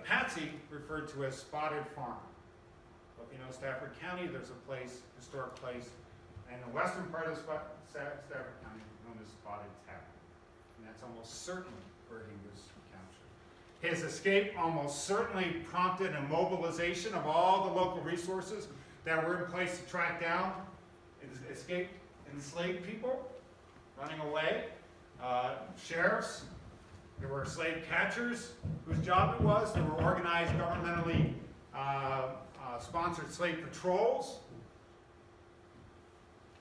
Patsy referred to as Spotted Farm. So if you know Stafford County, there's a place, historic place, in the western part of Stafford County known as Spotted Tavern. And that's almost certainly where he was captured. His escape almost certainly prompted a mobilization of all the local resources that were in place to track down escaped enslaved people running away, sheriffs. There were slave catchers whose job it was. There were organized governmentally sponsored slave patrols.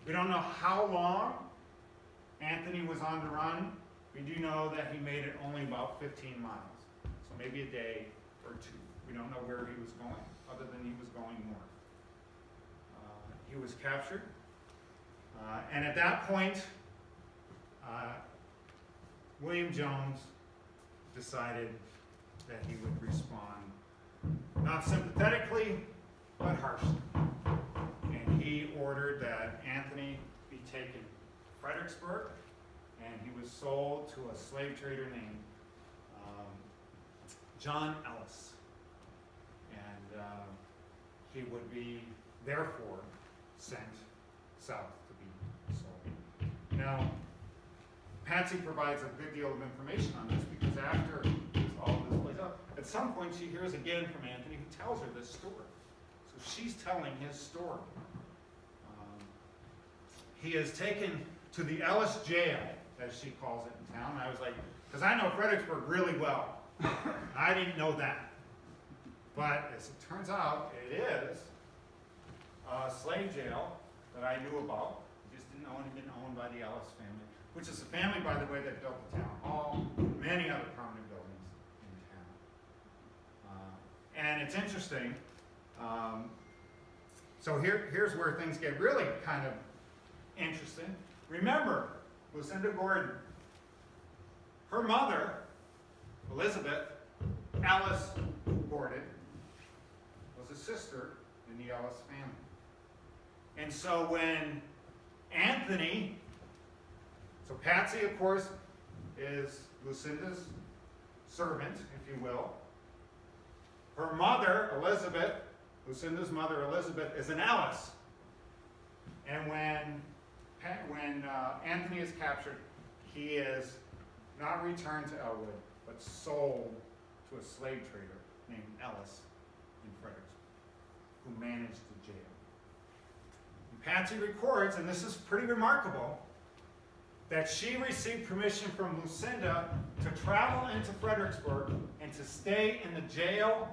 We don't know how long Anthony was on the run. We do know that he made it only about 15 miles. So maybe a day or two. We don't know where he was going, other than he was going north. He was captured. And at that point, William Jones decided that he would respond not sympathetically, but harshly. And he ordered that Anthony be taken to Fredericksburg, and he was sold to a slave trader named John Ellis. And he would be, therefore, sent south to be sold. Now, Patsy provides a good deal of information on this because after all this plays out, at some point she hears again from Anthony who tells her this story. So she's telling his story. He is taken to the Ellis jail, as she calls it in town. I was like, because I know Fredericksburg really well. I didn't know that. But as it turns out, it is a slave jail that I knew about. Just didn't know it had been owned by the Ellis family, which is the family, by the way, that built the town hall, many other prominent buildings in town. And it's interesting. So here's where things get really kind of interesting. Remember, Lucinda Gordon, her mother, Elizabeth Alice Gordon, was a sister in the Ellis family. And so when Anthony, so Patsy, of course, is Lucinda's servant, if you will. Her mother, Elizabeth, Lucinda's mother, Elizabeth, is an Ellis. And when Anthony is captured, he is not returned to Ellwood, but sold to a slave trader named Ellis in Fredericksburg, who managed the jail. And Patsy records, and this is pretty remarkable, that she received permission from Lucinda to travel into Fredericksburg and to stay in the jail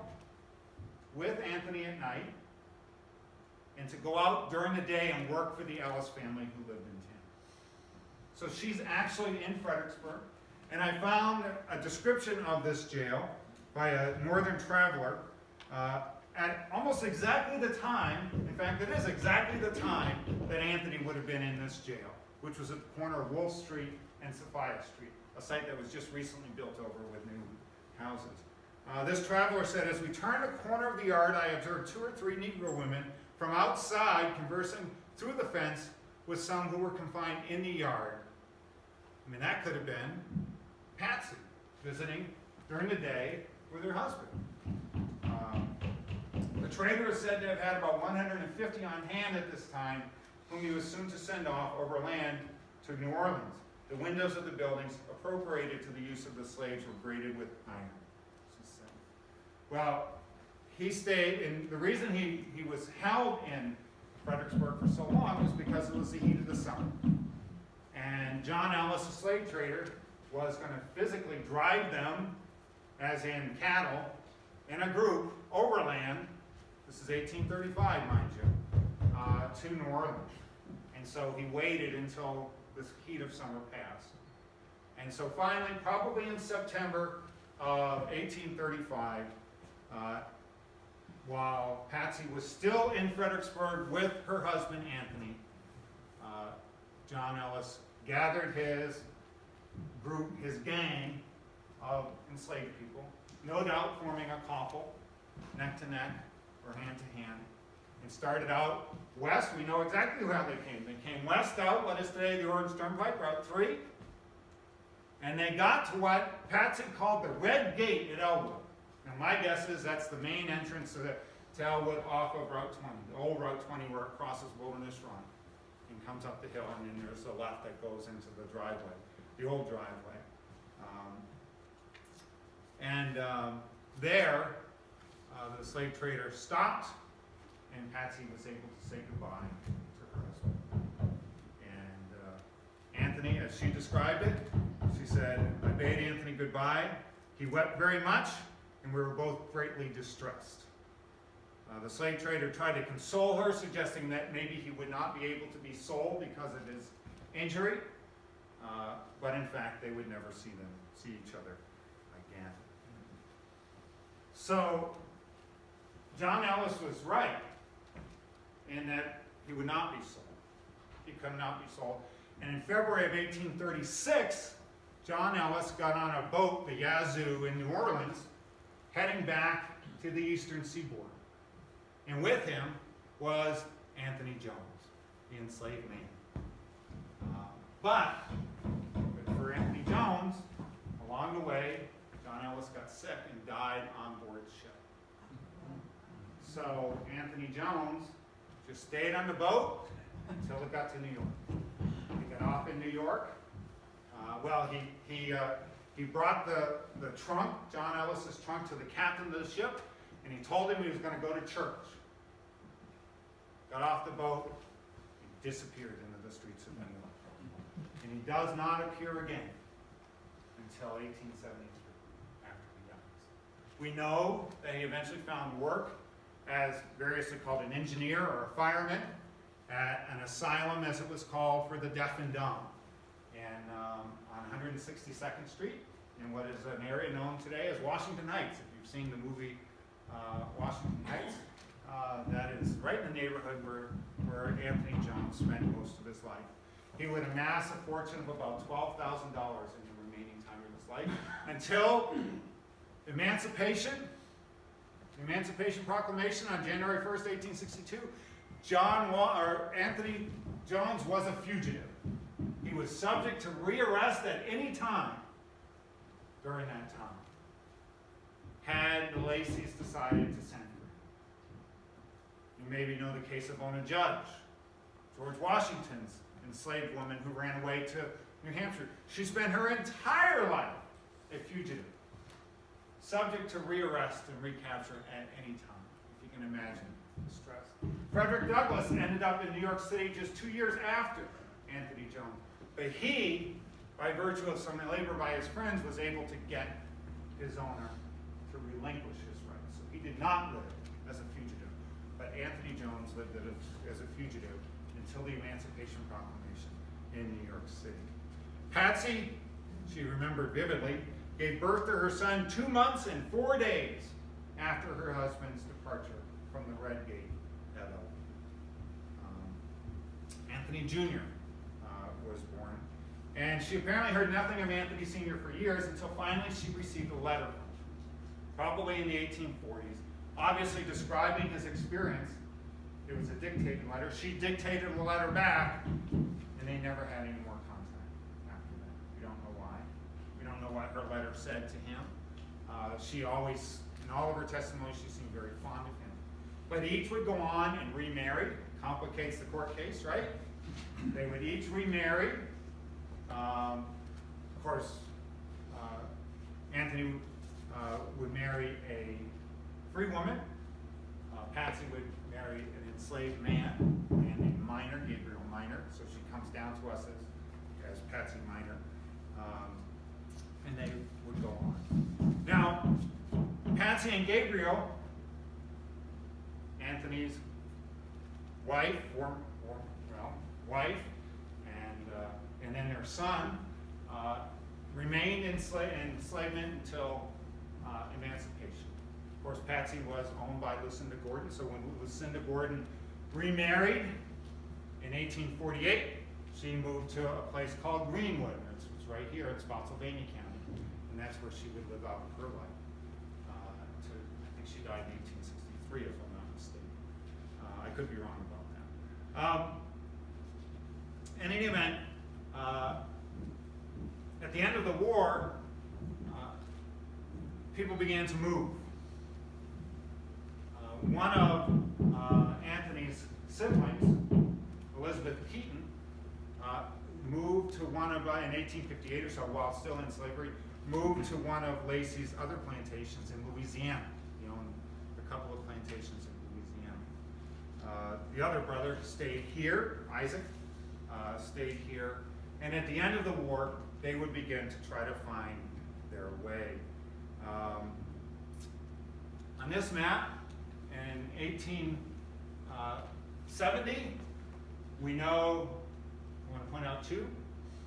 with Anthony at night, and to go out during the day and work for the Ellis family who lived in town. So she's actually in Fredericksburg, and I found a description of this jail by a northern traveler at almost exactly the time, in fact it is exactly the time that Anthony would have been in this jail, which was at the corner of Wolf Street and Sophia Street, a site that was just recently built over with new houses. This traveler said, as we turned a corner of the yard, I observed 2 or 3 Negro women from outside conversing through the fence with some who were confined in the yard. I mean, that could have been Patsy visiting during the day with her husband. The trader is said to have had about 150 on hand at this time, whom he was soon to send off overland to New Orleans. The windows of the buildings appropriated to the use of the slaves were grated with iron. Well, he stayed, and the reason he was held in Fredericksburg for so long was because it was the heat of the summer. And John Ellis, a slave trader, was going to physically drive them, as in cattle, in a group overland. This is 1835, mind you, to New Orleans. And so he waited until this heat of summer passed. And so finally, probably in September of 1835, while Patsy was still in Fredericksburg with her husband Anthony, John Ellis gathered his group, his gang of enslaved people, no doubt forming a couple, neck to neck or hand to hand, and started out west. We know exactly how they came. They came west out what is today the Orange Turnpike, Route 3, and they got to what Patsy called the Red Gate at Ellwood. Now my guess is that's the main entrance to Ellwood off of Route 20, the old Route 20 where it crosses Wilderness Run and comes up the hill, and then there's a left that goes into the driveway, the old driveway. There, the slave trader stopped, and Patsy was able to say goodbye to her husband. And Anthony, as she described it, she said, "I bade Anthony goodbye. He wept very much, and we were both greatly distressed." The slave trader tried to console her, suggesting that maybe he would not be able to be sold because of his injury, but in fact they would never see each other again. So John Ellis was right in that he would not be sold. He could not be sold. And in February of 1836, John Ellis got on a boat, the Yazoo in New Orleans, heading back to the eastern seaboard. And with him was Anthony Jones, the enslaved man. But for Anthony Jones, along the way, John Ellis got sick and died on board ship. So Anthony Jones just stayed on the boat until it got to New York. He got off in New York. He brought the trunk, John Ellis's trunk, to the captain of the ship, and he told him he was going to go to church. Got off the boat, he disappeared into the streets of New York. And he does not appear again until 1873, after he dies. We know that he eventually found work as variously called an engineer or a fireman at an asylum, as it was called, for the deaf and dumb, on 162nd Street, in what is an area known today as Washington Heights. If you've seen the movie Washington Heights, that is right in the neighborhood where Anthony Jones spent most of his life. He would amass a fortune of about $12,000 in the remaining time of his life until the Emancipation Proclamation on January 1st, 1862. Anthony Jones was a fugitive. He was subject to rearrest at any time during that time, had the Lacey's decided to send for him. You maybe know the case of Ona Judge, George Washington's enslaved woman who ran away to New Hampshire. She spent her entire life a fugitive, subject to rearrest and recapture at any time, if you can imagine the stress. Frederick Douglass ended up in New York City just 2 years after Anthony Jones. But he, by virtue of some labor by his friends, was able to get his owner to relinquish his rights. So he did not live as a fugitive. But Anthony Jones lived as a fugitive until the Emancipation Proclamation in New York City. Patsy, she remembered vividly, gave birth to her son 2 months and 4 days after her husband's departure from the Red Gate at Ellwood. Anthony Jr. Was born, and she apparently heard nothing of Anthony Sr. for years until finally she received a letter from him, probably in the 1840s, obviously describing his experience. It was a dictated letter. She dictated the letter back, and they never had any more contact after that. We don't know why. We don't know what her letter said to him. She always, in all of her testimony, she seemed very fond of him. But each would go on and remarry. Complicates the court case, right? They would each remarry. Of course, Anthony would marry a free woman. Patsy would marry an enslaved man named Minor, Gabriel Minor. So she comes down to us as Patsy Minor. And they would go on. Now, Patsy and Gabriel, Anthony's wife, and her son, remained in enslavement until emancipation. Of course, Patsy was owned by Lucinda Gordon, so when Lucinda Gordon remarried in 1848, she moved to a place called Greenwood. It's right here in Spotsylvania County, and that's where she would live out her life. I think she died in 1863, if I'm not mistaken. I could be wrong about that. In any event, at the end of the war, people began to move. One of Anthony's siblings, Elizabeth Keaton, moved to one of, in 1858 or so, while still in slavery, moved to one of Lacey's other plantations in Louisiana. He owned a couple of plantations in Louisiana. The other brother stayed here, Isaac, stayed here, and at the end of the war, they would begin to try to find their way. On this map, in 1870, we know, I want to point out two.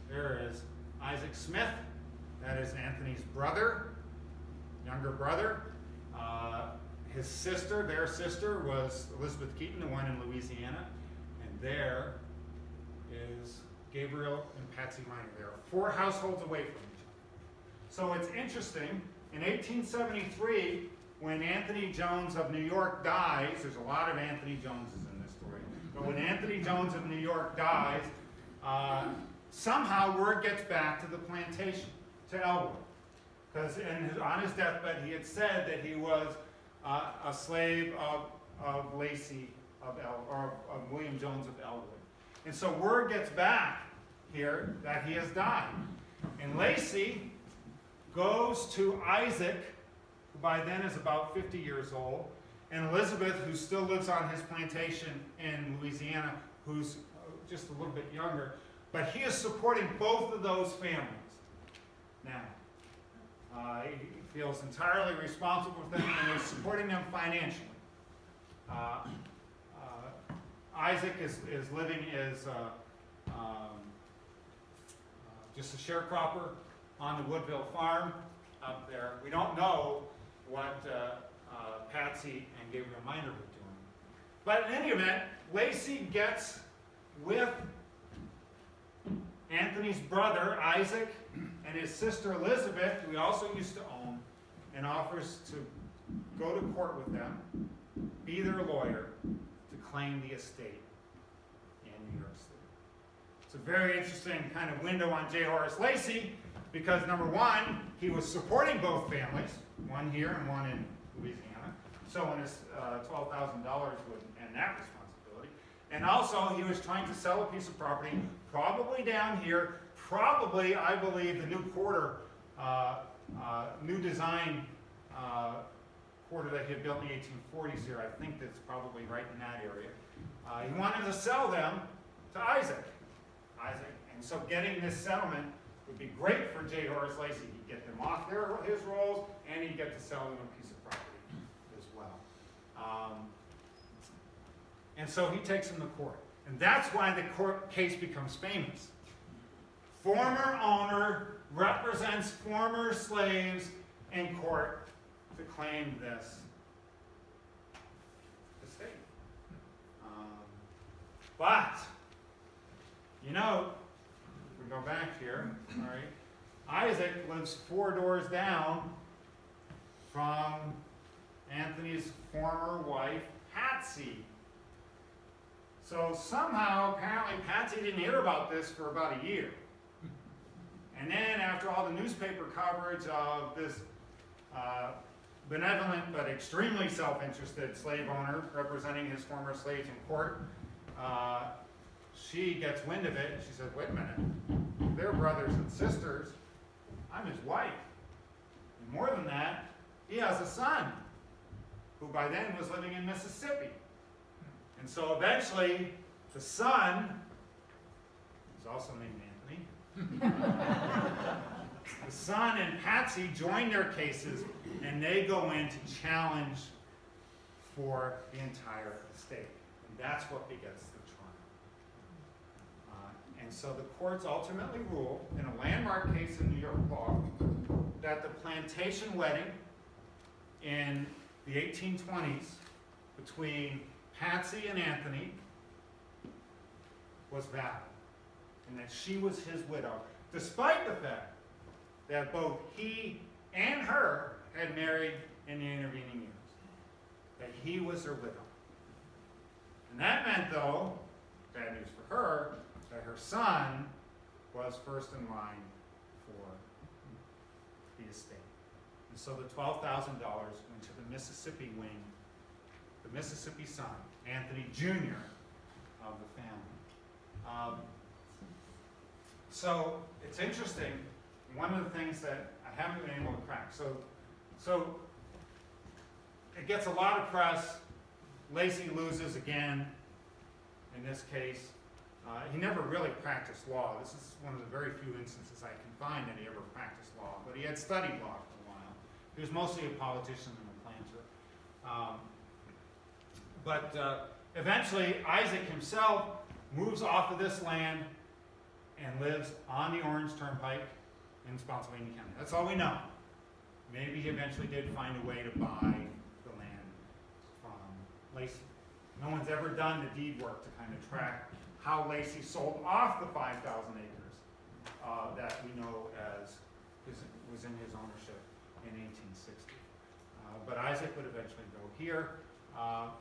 There is Isaac Smith, that is Anthony's brother, younger brother. His sister, their sister, was Elizabeth Keaton, the one in Louisiana, and there is Gabriel and Patsy Minor. They are 4 households away from each other. So it's interesting, in 1873, when Anthony Jones of New York dies, there's a lot of Anthony Joneses in this story, but when Anthony Jones of New York dies, somehow word gets back to the plantation, to Ellwood. Because on his deathbed, he had said that he was a slave of Lacey, of William Jones of Ellwood. And so word gets back here that he has died. And Lacey goes to Isaac, who by then is about 50 years old, and Elizabeth, who still lives on his plantation in Louisiana, who's just a little bit younger. But he is supporting both of those families now. He feels entirely responsible for them, and he's supporting them financially. Isaac is living as just a sharecropper on the Woodville farm up there. We don't know what Patsy and Gabriel Minor were doing. But in any event, Lacey gets with Anthony's brother, Isaac, and his sister, Elizabeth, who he also used to own, and offers to go to court with them, be their lawyer, to claim the estate in New York City. It's a very interesting kind of window on J. Horace Lacey, because number one, he was supporting both families, one here and one in Louisiana, so in his $12,000 would end that responsibility. And also, he was trying to sell a piece of property, probably down here, probably, I believe, the new quarter, new design quarter that he had built in the 1840s here. I think that's probably right in that area. He wanted to sell them to Isaac. And so getting this settlement would be great for J. Horace Lacey. He'd get them off his rolls, and he'd get to sell them a piece of property as well. And so he takes them to court. And that's why the court case becomes famous. Former owner represents former slaves in court to claim this estate. But, you know, if we go back here, all right, Isaac lives 4 doors down from Anthony's former wife, Patsy. So somehow, apparently, Patsy didn't hear about this for about a year. And then after all the newspaper coverage of this benevolent but extremely self-interested slave owner representing his former slaves in court, she gets wind of it and she says, wait a minute, they're brothers and sisters. I'm his wife. And more than that, he has a son who by then was living in Mississippi. And so eventually, the son, who's also named Anthony, the son and Patsy join their cases, and they go in to challenge for the entire estate. And that's what begets the trial. And so the courts ultimately ruled, in a landmark case in New York law, that the plantation wedding in the 1820s between Patsy and Anthony was valid, and that she was his widow, despite the fact that both he and her had married in the intervening years, that he was her widow. And that meant, though, bad news for her, that her son was first in line for the estate. And so the $12,000 went to the Mississippi wing, the Mississippi son, Anthony Jr. of the family. So it's interesting, one of the things that I haven't been able to crack. So it gets a lot of press. Lacey loses again in this case. He never really practiced law. This is one of the very few instances I can find that he ever practiced law, but he had studied law for a while. He was mostly a politician and a planter. But eventually, Isaac himself moves off of this land and lives on the Orange Turnpike in Spotsylvania County. That's all we know. Maybe he eventually did find a way to buy the land from Lacey. No one's ever done the deed work to kind of track how Lacey sold off the 5,000 acres that we know as was in his ownership in 1860. But Isaac would eventually go here.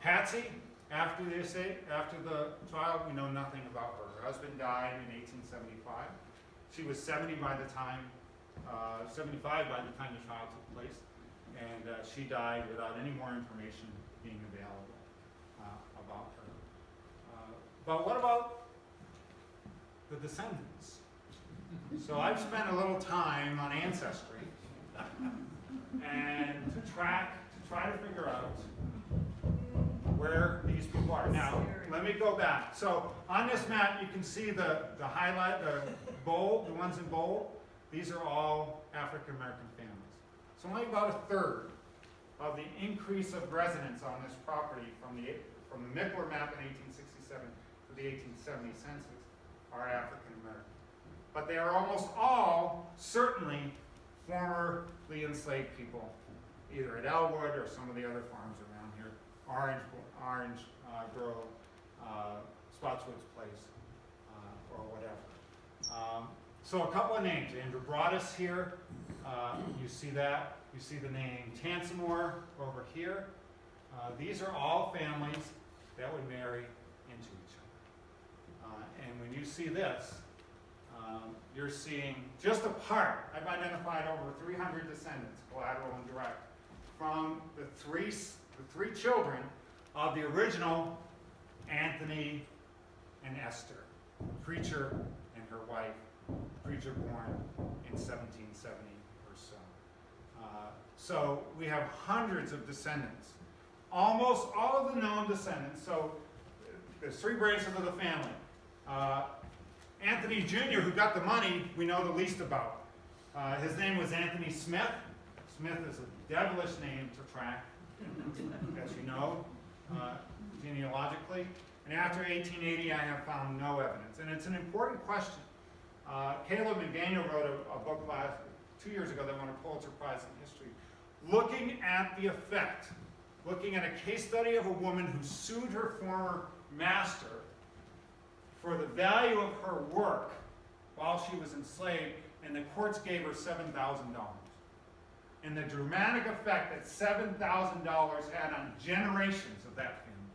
Patsy, after the trial, we know nothing about her. Her husband died in 1875. She was 75 by the time the trial took place, and she died without any more information being available about her. But what about the descendants? So I've spent a little time on Ancestry and to try to figure out where these people are. Now, let me go back. So on this map, you can see the highlight, the bold, the ones in bold. These are all African American families. So only about a third of the increase of residents on this property from the Mickler map in 1867 to the 1870 census are African American. But they are almost all certainly formerly enslaved people, either at Ellwood or some of the other farms around here, Orange Grove, Spotswood's Place, or whatever. So a couple of names. Andrew Broadus here. You see that. You see the name Tansomore over here. These are all families that would marry into each other. And when you see this, you're seeing just a part. I've identified over 300 descendants, collateral and direct, from the three children of the original Anthony and Esther, preacher and her wife, preacher born in 1770 or so. So we have hundreds of descendants. Almost all of the known descendants. So there's three branches of the family. Anthony Jr., who got the money, we know the least about. His name was Anthony Smith. Smith is a devilish name to track, as you know, genealogically. And after 1880, I have found no evidence. And it's an important question. Caleb McDaniel wrote a book 2 years ago that won a Pulitzer Prize in history, looking at the effect, looking at a case study of a woman who sued her former master for the value of her work while she was enslaved, and the courts gave her $7,000. And the dramatic effect that $7,000 had on generations of that family,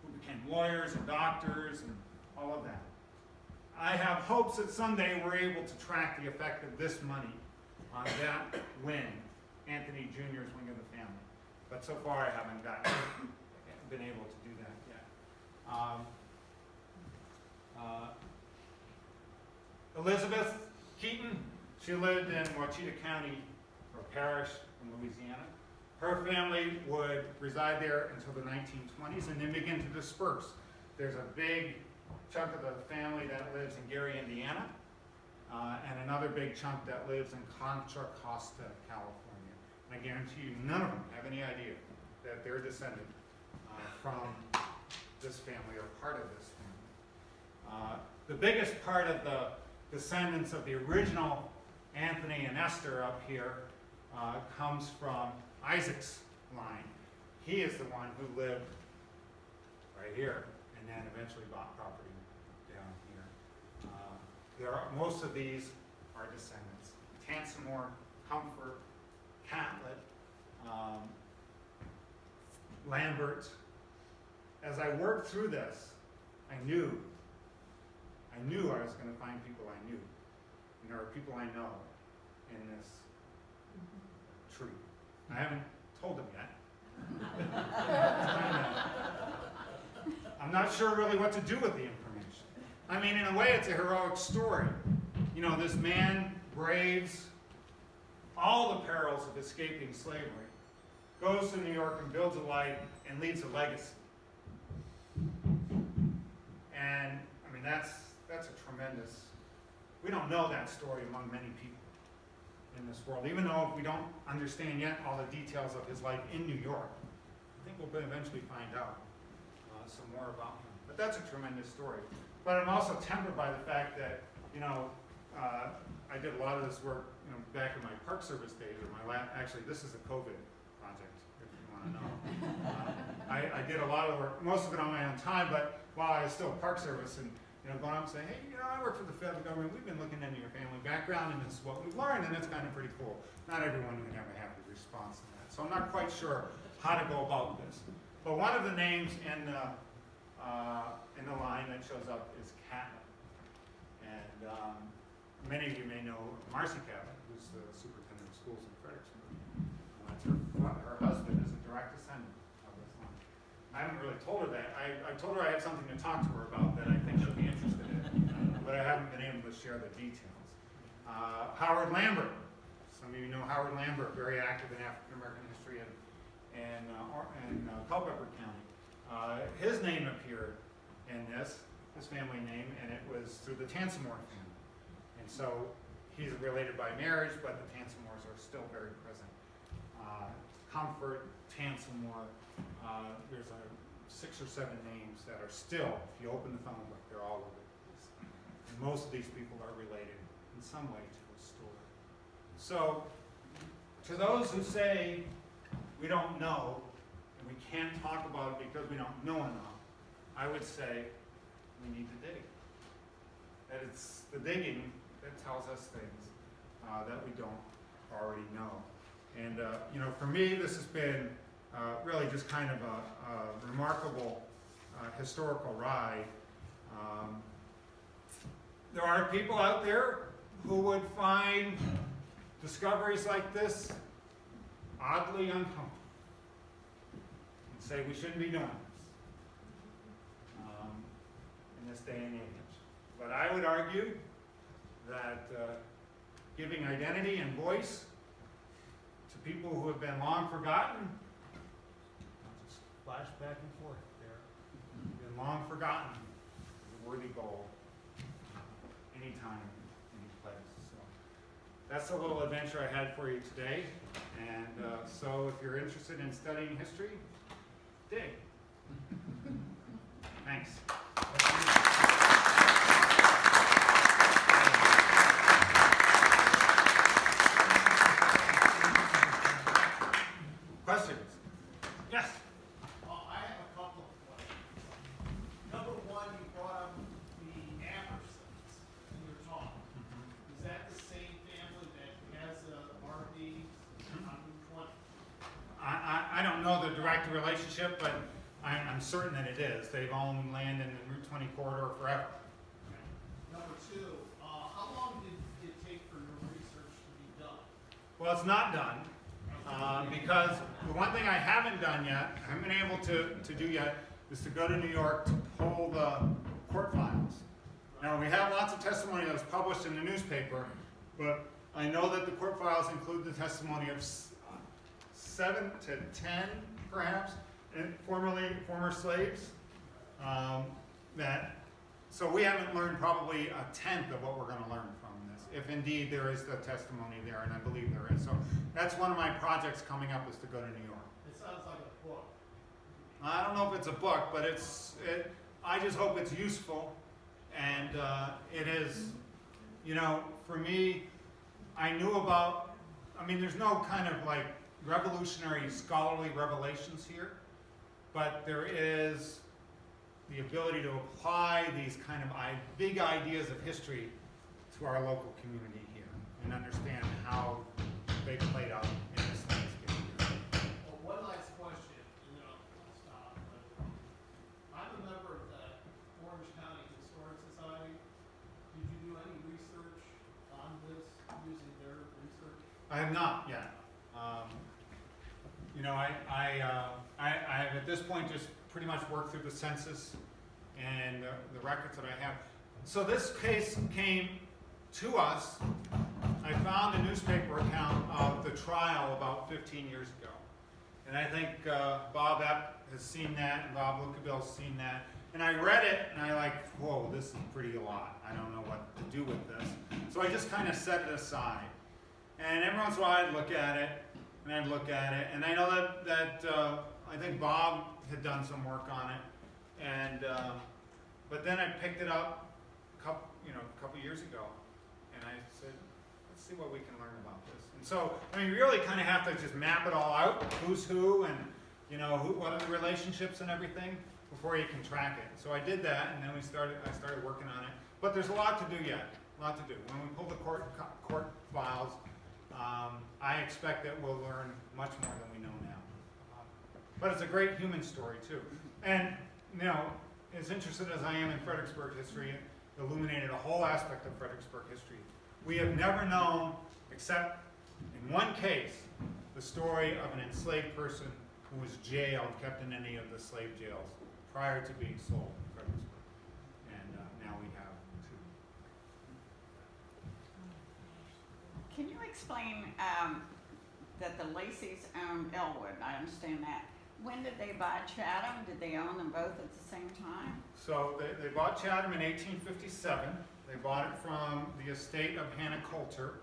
who became lawyers and doctors and all of that. I have hopes that someday we're able to track the effect of this money on that wing, Anthony Jr.'s wing of the family. But so far I haven't been able to do that yet. Elizabeth Keaton, she lived in Wachita County, or parish in Louisiana. Her family would reside there until the 1920s and then begin to disperse. There's a big chunk of the family that lives in Gary, Indiana, and another big chunk that lives in Contra Costa, California. And I guarantee you none of them have any idea that they're descended from this family or part of this family. the biggest part of the descendants of the original Anthony and Esther up here comes from Isaac's line. He is the one who lived right here and then eventually bought property down here. Most of these are descendants. Tansomore, Comfort, Catlett, Lambert. As I worked through this, I knew I was going to find people I knew. And there are people I know in this tree. I haven't told them yet. I'm not sure really what to do with the information. I mean, in a way, it's a heroic story. You know, this man braves all the perils of escaping slavery, goes to New York and builds a life and leaves a legacy. And, I mean, that's a tremendous, we don't know that story among many people in this world, even though we don't understand yet all the details of his life in New York. I think we'll eventually find out some more about him. But that's a tremendous story. But I'm also tempered by the fact that, you know, I did a lot of this work, you know, back in my Park Service days, or actually, this is a COVID project, if you want to know. I did a lot of work, most of it on my own time, but while I was still Park Service, and you know, going up and saying, hey, you know, I work for the federal government, we've been looking into your family background, and this is what we've learned, and it's kind of pretty cool. Not everyone would have a happy response to that. So I'm not quite sure how to go about this. But one of the names in the line that shows up is Catlett. And many of you may know Marcy Catlett, who's the superintendent of schools in Fredericksburg. That's her husband is a direct descendant of this line. I haven't really told her that. I told her I had something to talk to her about that I think she'll be interested in, but I haven't been able to share the details. Howard Lambert. Some of you know Howard Lambert, very active in African American history in Culpeper County. His name appeared in his family name, and it was through the Tansomore family. And so he's related by marriage, but the Tansomores are still very present. Comfort, Tansomore, there's 6 or 7 names that are still, if you open the phone book, they're all over the place. And most of these people are related in some way to the story. So, to those who say we don't know, and we can't talk about it because we don't know enough, I would say we need to dig. That it's the digging that tells us things that we don't already know. And, you know, for me, this has been really just kind of a remarkable historical ride. There are people out there who would find discoveries like this oddly uncomfortable and say we shouldn't be doing this in this day and age. But I would argue that giving identity and voice to people who have been long forgotten, I'll just flash back and forth there, been long forgotten is a worthy goal anytime, any place. So that's a little adventure I had for you today. And so if you're interested in studying history, dig. Thanks. Questions? Yes?
I have a couple of questions. Number one, you brought up the Ambersons in your talk. Is that the same family that has a RV on Route 20?
I don't know the direct relationship, but I'm certain that it is. They've owned land in the Route 20 corridor forever.
Number two, how long did it take for your research to be done?
Well, it's not done because the one thing I haven't done yet, I haven't been able to do yet, is to go to New York to pull the court files. Now, we have lots of testimony that was published in the newspaper, but I know that the court files include the testimony of 7 to 10, perhaps, and former slaves. So we haven't learned probably a tenth of what we're going to learn from this, if indeed there is the testimony there, and I believe there is. So that's one of my projects coming up, is to go to New York.
It sounds like a book.
I don't know if it's a book, but I just hope it's useful And it is, you know, for me, I knew about, I mean, there's no kind of like revolutionary scholarly revelations here, but there is the ability to apply these kind of big ideas of history to our local community here and understand how they played out in this landscape here.
Well, one last question, and then I'll stop. But I'm a member of the Orange County Historian Society. Did you do any research on this using their research?
I have not yet. You know, I have at this point just pretty much worked through the census and the records that I have. So this case came to us. I found a newspaper account of the trial about 15 years ago. And I think Bob Epp has seen that, and Bob Lucaville's seen that. And I read it, and I like, whoa, this is pretty a lot. I don't know what to do with this. So I just kind of set it aside. And every once in a while I'd look at it, and I'd look at it. And I know that I think Bob had done some work on it. And, but then I picked it up a couple years ago. And I said, let's see what we can learn about this. And so, I mean, you really kind of have to just map it all out, who's who, and, you know, what are the relationships and everything, before you can track it. So I did that, and then I started working on it. But there's a lot to do yet, a lot to do. When we pull the court files, I expect that we'll learn much more than we know now. But it's a great human story, too. And, you know, as interested as I am in Fredericksburg history, it illuminated a whole aspect of Fredericksburg history. We have never known, except in one case, the story of an enslaved person who was jailed, kept in any of the slave jails, prior to being sold in Fredericksburg. And now we have two.
Can you explain that the Lacey's owned Ellwood? I understand that. When did they buy Chatham? Did they own them both at the same time?
So they bought Chatham in 1857. They bought it from the estate of Hannah Coulter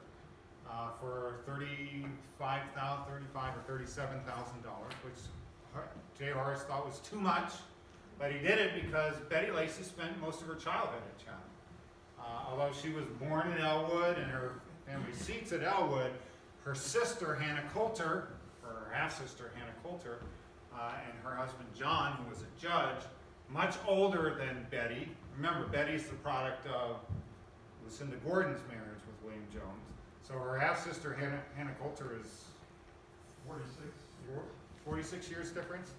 for $35,000 or $37,000, which J. Horace thought was too much. But he did it because Betty Lacey spent most of her childhood at Chatham. Although she was born in Ellwood and her family seats at Ellwood, her sister Hannah Coulter, or her half-sister Hannah Coulter, and her husband John, who was a judge, much older than Betty. Remember, Betty's the product of Lucinda Gordon's marriage with William Jones. So her half-sister Hannah Coulter is 46 years difference.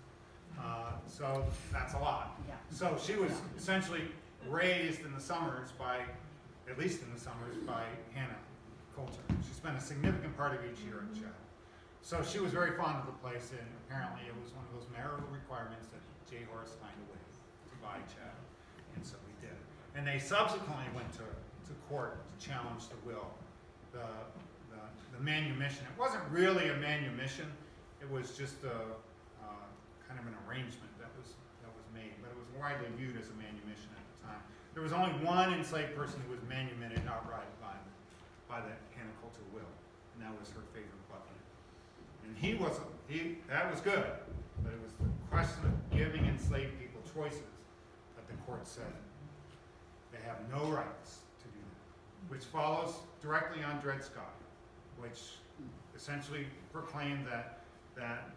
So that's a lot.
Yeah.
So she was essentially raised in the summers by, at least in the summers, by Hannah Coulter. She spent a significant part of each year at Chatham. So she was very fond of the place, and apparently it was one of those marital requirements that J. Horace signed away to buy Chatham, and so we did. And they subsequently went to court to challenge the will, the manumission. It wasn't really a manumission; it was just a kind of an arrangement that was made, but it was widely viewed as a manumission at the time. There was only one enslaved person who was manumitted outright by the Hannah Coulter will, and that was her favorite butler. And that was good, but it was the question of giving enslaved people choices that the court said they have no rights to do that, which follows directly on Dred Scott, which essentially proclaimed that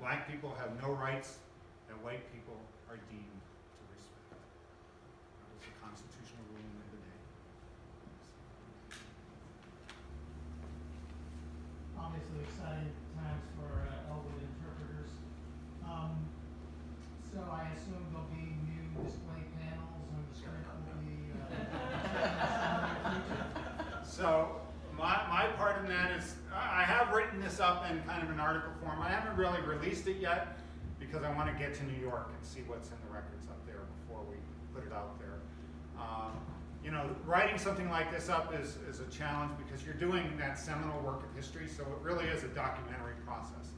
black people have no rights that white people are deemed to respect. That was the constitutional ruling of the day.
Obviously exciting times for Ellwood interpreters. So I assume there'll be new display panels and the script will be
So my part in that is I have written this up in kind of an article form. I haven't really released it yet because I want to get to New York and see what's in the records up there before we put it out there. You know, writing something like this up is a challenge because you're doing that seminal work of history, so it really is a documentary process.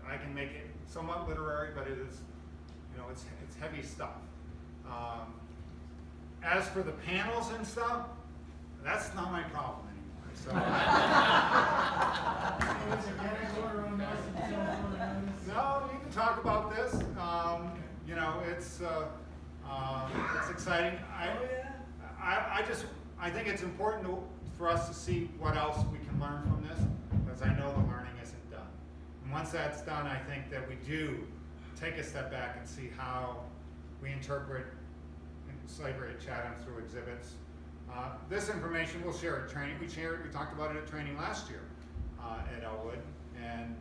I can make it somewhat literary, but it is, you know, it's heavy stuff. As for the panels and stuff, that's not my problem anymore. So no, you can talk about this. You know, it's exciting. I think it's important for us to see what else we can learn from this, because I know the learning isn't done. And once that's done, I think that we do take a step back and see how we interpret slavery at Chatham through exhibits. This information we'll share at training. We talked about it at training last year at Ellwood, and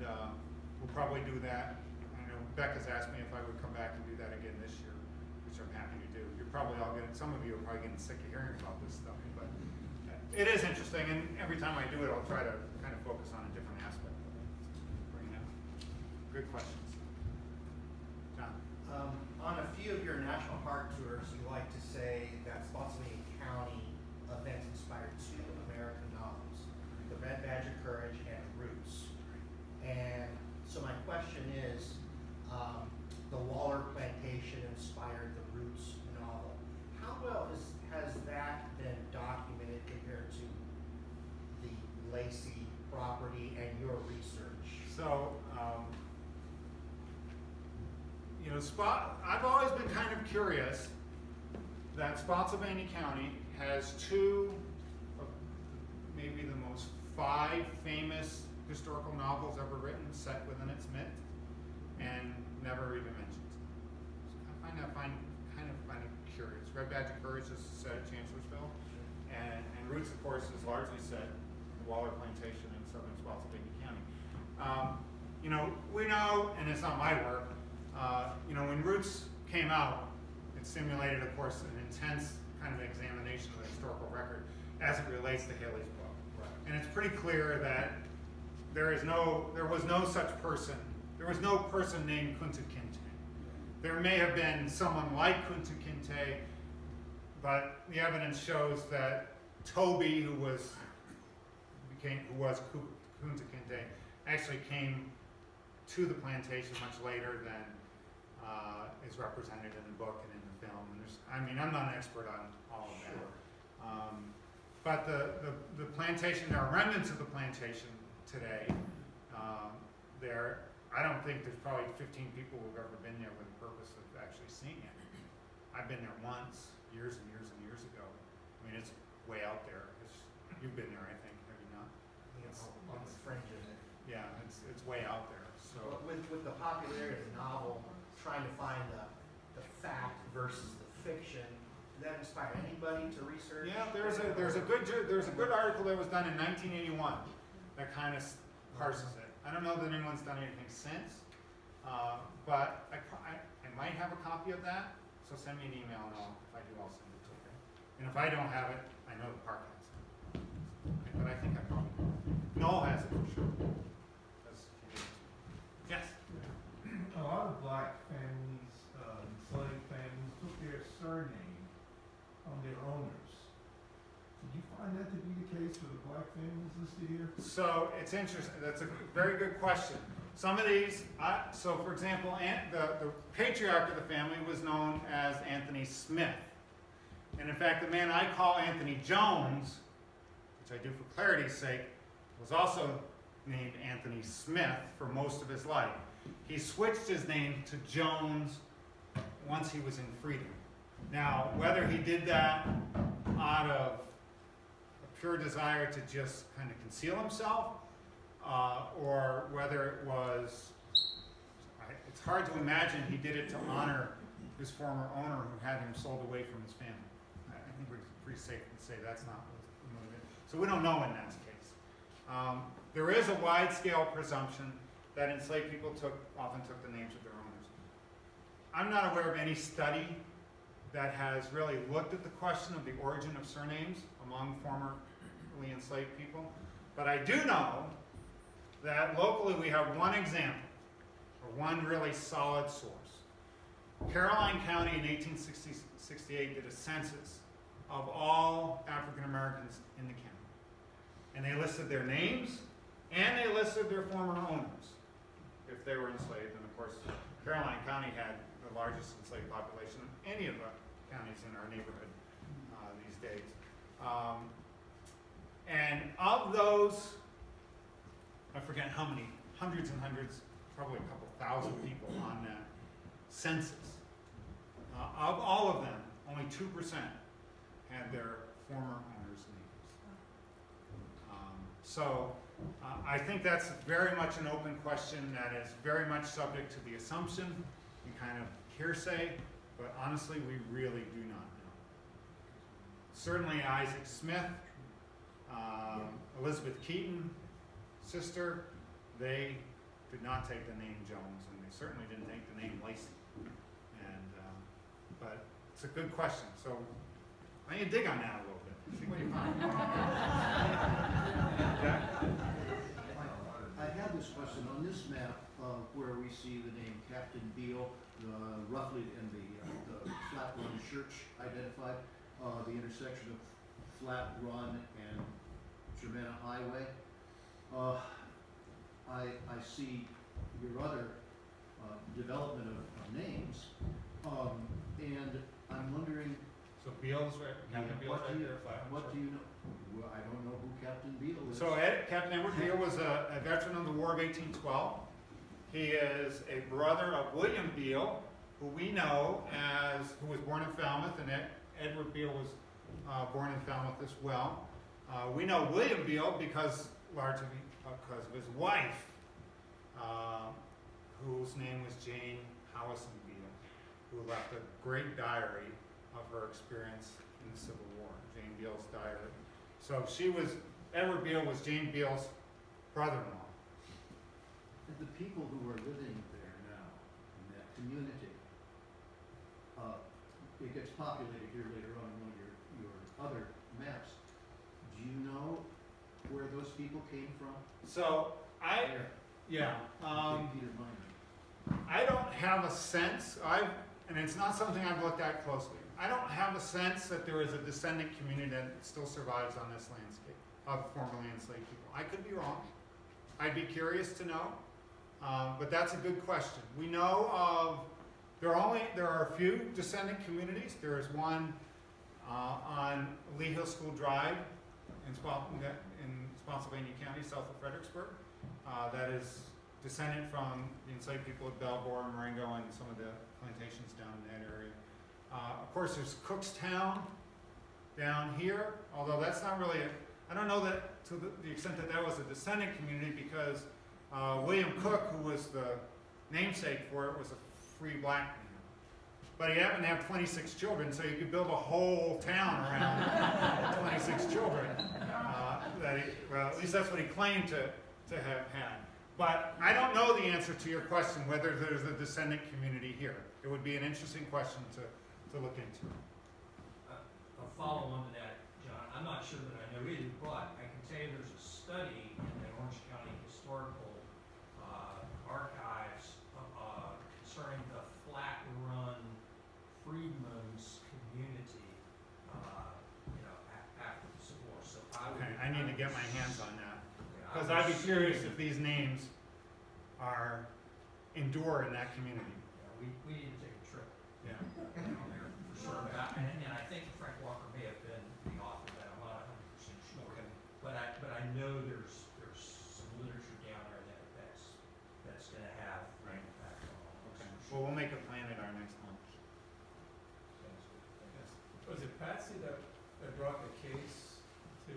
we'll probably do that. I know Becca's asked me if I would come back and do that again this year, which I'm happy to do. You're probably all getting, some of you are probably getting sick of hearing about this stuff, but it is interesting, and every time I do it, I'll try to kind of focus on a different aspect of it. Bring it up. Good questions. John?
On a few of your national park tours, you like to say that Spotsylvania County events inspired two American novels, The Red Badge of Courage and Roots. And so my question is, the Waller Plantation inspired the Roots novel. How well has that been documented compared to the Lacey property and your research?
So, I've always been kind of curious that Spotsylvania County has two of maybe the most 5 famous historical novels ever written set within its midst, and never even mentions it. So I find it curious. Red Badge of Courage is set at Chancellorsville, and Roots, of course, is largely set at the Waller Plantation in southern Spotsylvania County. We know, and it's not my work, when Roots came out, it simulated, of course, an intense kind of examination of the historical record as it relates to Haley's book.
Right.
And it's pretty clear that there was no such person. There was no person named Kunta Kinte. There may have been someone like Kunta Kinte, but the evidence shows that Toby, who was Kunta Kinte, actually came to the plantation much later than is represented in the book and in the film. And I'm not an expert on all of that.
Sure.
But the plantation, there are remnants of the plantation today. I don't think there's probably 15 people who've ever been there with the purpose of actually seeing it. I've been there once, years and years and years ago. I mean, it's way out there. You've been there, I think, have you not?
On the fringe of it.
Yeah, it's way out there. So
But with the popularity of the novel, trying to find the fact versus the fiction, did that inspire anybody to research?
yeah, there's a good article that was done in 1981 that kind of parses it. I don't know that anyone's done anything since, but I might have a copy of that. So send me an email, and if I do, I'll send it to you. And if I don't have it, I know the park has it. But I think I probably do. Noel has it for sure. Yes.
A lot of black families, enslaved families, took their surname from their owners. Did you find that to be the case for the black families listed here?
So it's interesting. That's a very good question. Some of these, so for example, the patriarch of the family was known as Anthony Smith. And in fact, the man I call Anthony Jones, which I do for clarity's sake, was also named Anthony Smith for most of his life. He switched his name to Jones once he was in freedom. Now, whether he did that out of a pure desire to just kind of conceal himself, or whether it was, it's hard to imagine he did it to honor his former owner who had him sold away from his family. I think we're pretty safe to say that's not what the motive is. So we don't know in that case. There is a wide-scale presumption that enslaved people often took the names of their owners. I'm not aware of any study that has really looked at the question of the origin of surnames among formerly enslaved people, but I do know that locally we have one example, or one really solid source. Caroline County in 1868 did a census of all African Americans in the county. And they listed their names, and they listed their former owners, if they were enslaved. And of course, Caroline County had the largest enslaved population of any of the counties in our neighborhood these days. And of those, I forget how many, hundreds and hundreds, probably a couple thousand people on that census. Of all of them, only 2% had their former owners' names. I think that's very much an open question that is very much subject to the assumption and kind of hearsay, but honestly, we really do not know. Certainly Isaac Smith, Elizabeth Keaton, sister, they did not take the name Jones, and they certainly didn't take the name Lacey. But it's a good question, so why don't you dig on that a little bit, see what you find. Jack?
I have this question on this map where we see the name Captain Beale, roughly in the Flat Run Church identified, the intersection of Flat Run and Germanna Highway. I see your other development of names, and I'm wondering.
So Beale's right, Captain Beale's right there,
What do you know? Well, I don't know who Captain Beale is.
So Captain Edward Beale was a veteran of the War of 1812. He is a brother of William Beale, who we know as, who was born in Falmouth, and Edward Beale was born in Falmouth as well. We know William Beale largely because of his wife, whose name was Jane Howison Beale, who left a great diary of her experience in the Civil War, Jane Beale's diary. So Edward Beale was Jane Beale's brother-in-law.
And the people who are living there now, in that community, it gets populated here later on in one of your other maps. Do you know where those people came from?
So
There.
yeah,
Peter Minor.
I don't have a sense, and it's not something I've looked at closely. I don't have a sense that there is a descendant community that still survives on this landscape of formerly enslaved people. I could be wrong. I'd be curious to know, but that's a good question. We know of, there are a few descendant communities. There is one on Lee Hill School Drive in Spotsylvania County, south of Fredericksburg, that is descendant from the enslaved people of Belvoir and Marengo and some of the plantations down in that area. Of course, there's Cookstown down here, although that's not really I don't know that to the extent that that was a descendant community, because William Cook, who was the namesake for it, was a free black man. But he happened to have 26 children, so you could build a whole town around 26 children. Well, at least that's what he claimed to have had. But I don't know the answer to your question, whether there's a descendant community here. It would be an interesting question to look into.
A follow-on to that, John, I'm not sure that I know either, but I can tell you there's a study in the Orange County Historical Archives concerning the Flat Run Freedmen's community, after the Civil War. So
I need to get my hands on that,
yeah,
because I'd be curious if these names endure in that community.
Yeah, we need to take a trip
Yeah.
down there for sure. And I think Frank Walker may have been the author of that. I'm not 100% sure.
Okay.
But I know there's some literature down there that's going to have
Right.
an impact on all this.
Okay.
for sure.
Well, we'll make a plan at our next lunch.
Was it Patsy that brought the case to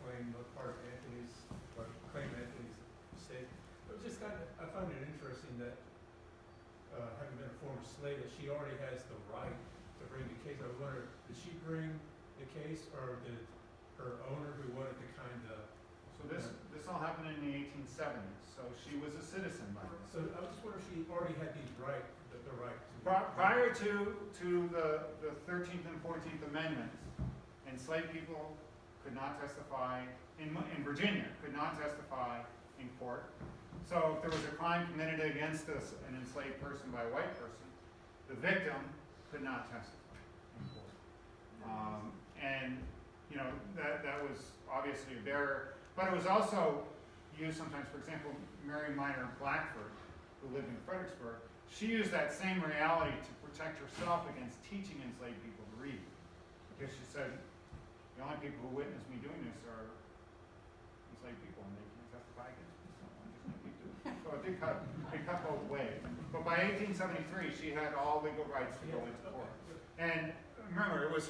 claim part of Anthony's, or claim Anthony's estate? It was just I found it interesting that, having been a former slave, that she already has the right to bring the case. I was wondering, did she bring the case, or did her owner, who wanted to kind of?
So this all happened in the 1870s. So she was a citizen by then.
So I was just wondering if she already had the right to.
Prior to the 13th and 14th Amendments, enslaved people could not testify in Virginia, could not testify in court. So if there was a crime committed against an enslaved person by a white person, the victim could not testify in court. And that was obviously a barrier, but it was also used sometimes. For example, Mary Minor Blackford, who lived in Fredericksburg, she used that same reality to protect herself against teaching enslaved people to read, because she said, the only people who witness me doing this are enslaved people, and they can't testify against me, so I'm just going to keep doing it. So it cut both ways. But by 1873, she had all legal rights to go into court. And remember, it was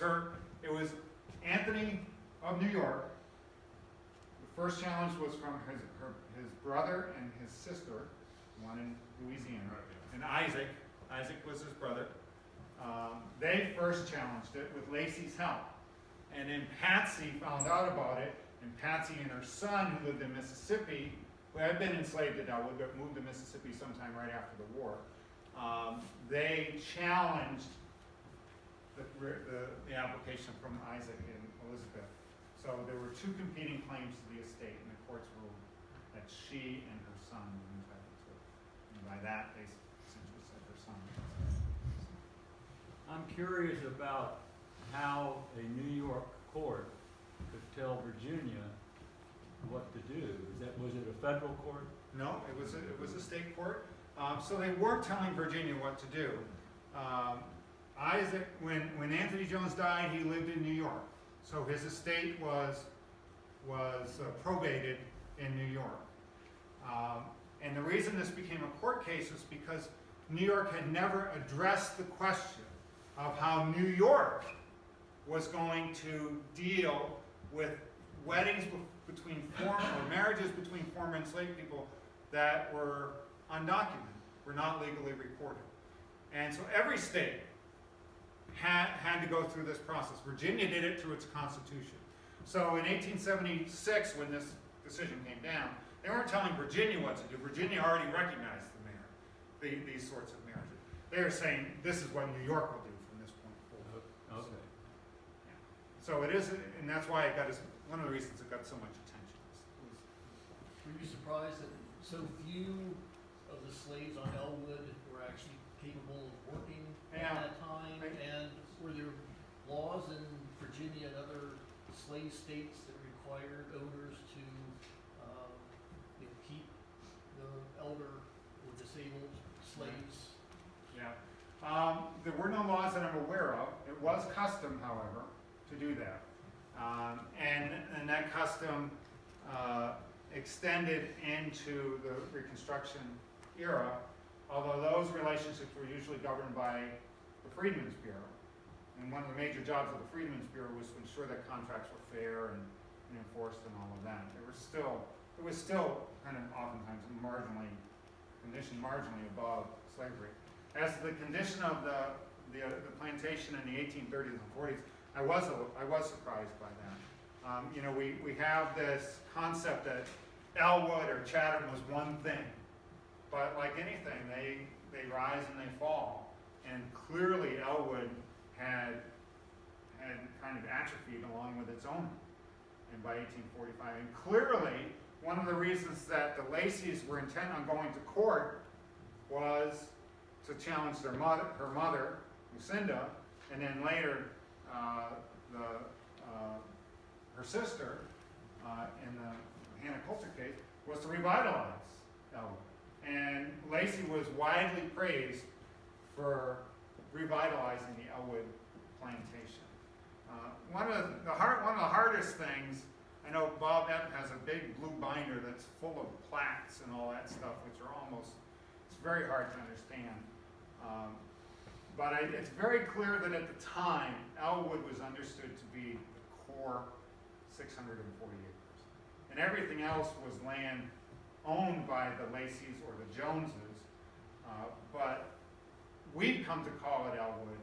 Anthony of New York, the first challenge was from his brother and his sister, one in Louisiana, and Isaac. Isaac was his brother. They first challenged it with Lacey's help. And then Patsy found out about it, and Patsy and her son, who lived in Mississippi, who had been enslaved at Ellwood, but moved to Mississippi sometime right after the war, they challenged the application from Isaac and Elizabeth. So there were two competing claims to the estate, and the courts ruled that she and her son were entitled to it. And by that, they essentially said her son.
I'm curious about how a New York court could tell Virginia what to do. Was it a federal court?
No, it was a state court. So they weren't telling Virginia what to do. Isaac, when Anthony Jones died, he lived in New York. So his estate was probated in New York. And the reason this became a court case was because New York had never addressed the question of how New York was going to deal with weddings between or marriages between former enslaved people that were undocumented, were not legally recorded. And so every state had to go through this process. Virginia did it through its constitution. So in 1876, when this decision came down, they weren't telling Virginia what to do. Virginia already recognized these sorts of marriages. They were saying, this is what New York will do from this point forward.
Okay.
So it is, and that's why it got one of the reasons it got so much attention.
Were you surprised that so few of the slaves on Ellwood were actually capable of working at that time? And were there laws in Virginia and other slave states that required owners to keep the elder or disabled slaves?
Yeah. There were no laws that I'm aware of. It was custom, however, to do that. And that custom extended into the Reconstruction era, although those relationships were usually governed by the Freedmen's Bureau. And one of the major jobs of the Freedmen's Bureau was to ensure that contracts were fair and enforced and all of that. It was still kind of oftentimes conditioned marginally above slavery. As to the condition of the plantation in the 1830s and 40s, I was surprised by that. We have this concept that Ellwood or Chatham was one thing, but like anything, they rise and they fall. And clearly, Ellwood had kind of atrophied along with its owner, and by 1845. And clearly, one of the reasons that the Lacey's were intent on going to court was to challenge her mother, Lucinda, and then later her sister in the Hannah Coulter case was to revitalize Ellwood. And Lacey was widely praised for revitalizing the Ellwood plantation. One of the hardest things, I know Bob Epp has a big blue binder that's full of plaques and all that stuff, which are it's very hard to understand. But it's very clear that at the time, Ellwood was understood to be the core 640 acres. And everything else was land owned by the Lacey's or the Jone'S. But we've come to call it Ellwood,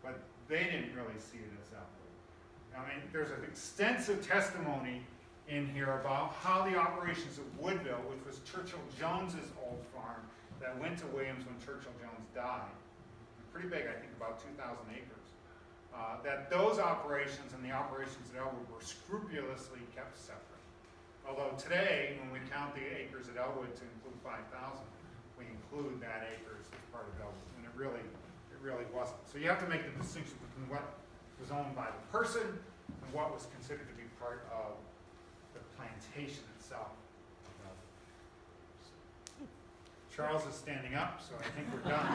but they didn't really see it as Ellwood. I mean, there's an extensive testimony in here about how the operations of Woodville, which was Churchill Jones's old farm that went to Williams when Churchill Jones died, pretty big, I think about 2,000 acres, that those operations and the operations at Ellwood were scrupulously kept separate. Although today, when we count the acres at Ellwood to include 5,000, we include that acres as part of Ellwood, and it really wasn't. So you have to make the distinction between what was owned by the person and what was considered to be part of the plantation itself. Charles is standing up, so I think we're done.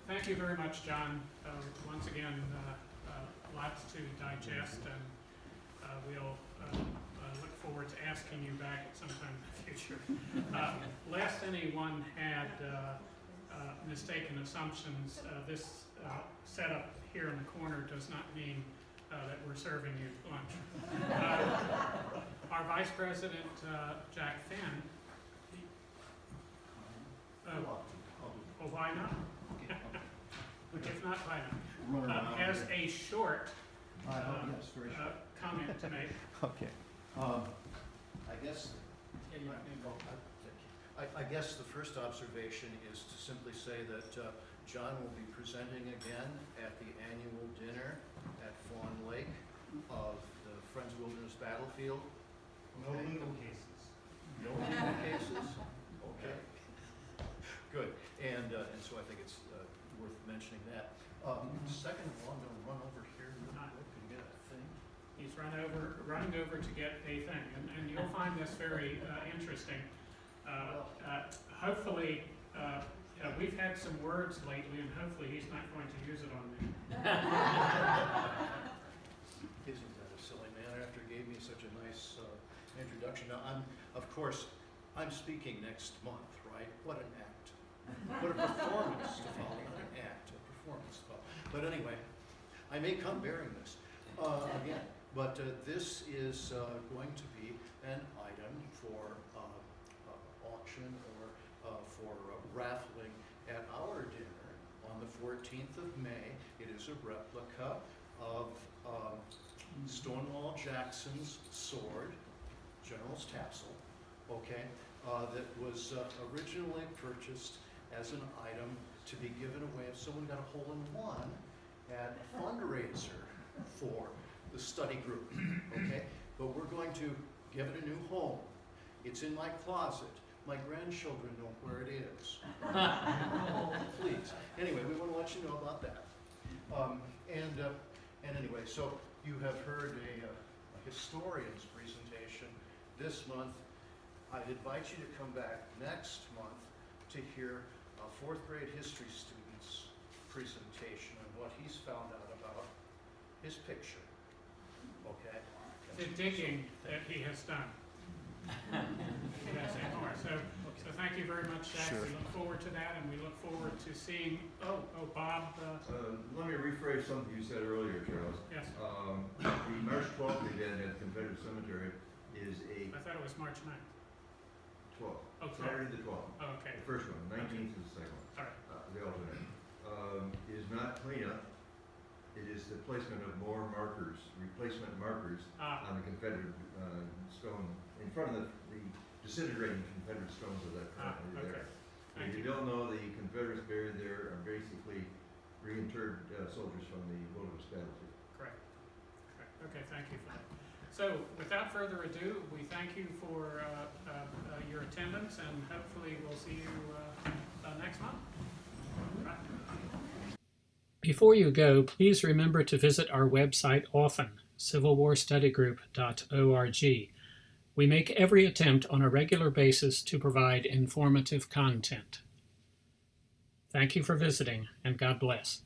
Thank you very much, John.
once again, lots to digest, and we'll look forward to asking you back at some time in the future. Lest anyone had mistaken assumptions, this setup here in the corner does not mean that we're serving you lunch. Our Vice President, Jack Finn, why not? If not, why not? Has a short
Yes, very short.
comment to make.
Okay. I guess, I guess the first observation is to simply say that John will be presenting again at the annual dinner at Fawn Lake of the Friends Wilderness Battlefield.
No legal cases.
No legal cases? Okay. Good. And so I think it's worth mentioning that. Second of all, I'm going to run over here real quick and get a thing.
He's running over to get a thing, and you'll find this very interesting. Hopefully, we've had some words lately, and hopefully he's not going to use it on me.
Isn't that a silly man after he gave me such a nice introduction? Now, of course, I'm speaking next month, right? What an act. What a performance to follow. An act, a performance to follow. But anyway, I may come bearing this again. But this is going to be an item for auction or for raffling at our dinner on the 14th of May. It is a replica of Stonewall Jackson's sword, General's tassel, okay, that was originally purchased as an item to be given away if someone got a hole-in-one at a fundraiser for the study group, okay? But we're going to give it a new home. It's in my closet. My grandchildren know where it is. Oh, please. Anyway, we want to let you know about that. And anyway, so you have heard a historian's presentation this month. I'd invite you to come back next month to hear a fourth grade history student's presentation on what he's found out about his picture. Okay?
The digging that he has done. Yes, so thank you very much, Jack.
Sure.
We look forward to that, and we look forward to seeing, Bob.
Let me rephrase something you said earlier, Charles.
Yes,
The March 12th event at Confederate Cemetery is a
I thought it was March 9th.
12th.
Oh, 12th.
Saturday the 12th.
Oh, okay,
The first one, 19th is the second one.
all right.
The alternate. Is not cleanup. It is the placement of more markers, replacement markers on the Confederate stone in front of the disintegrating Confederate stones that are currently
okay.
there.
Thank
If you don't know, the Confederates buried there are basically reinterred soldiers from the Wilderness battlefield.
Correct. Okay, thank you for that. So, without further ado, we thank you for your attendance, and hopefully we'll see you next month. Right. Before you go, please remember to visit our website often, civilwarstudygroup.org. We make every attempt on a regular basis to provide informative content. Thank you for visiting, and God bless.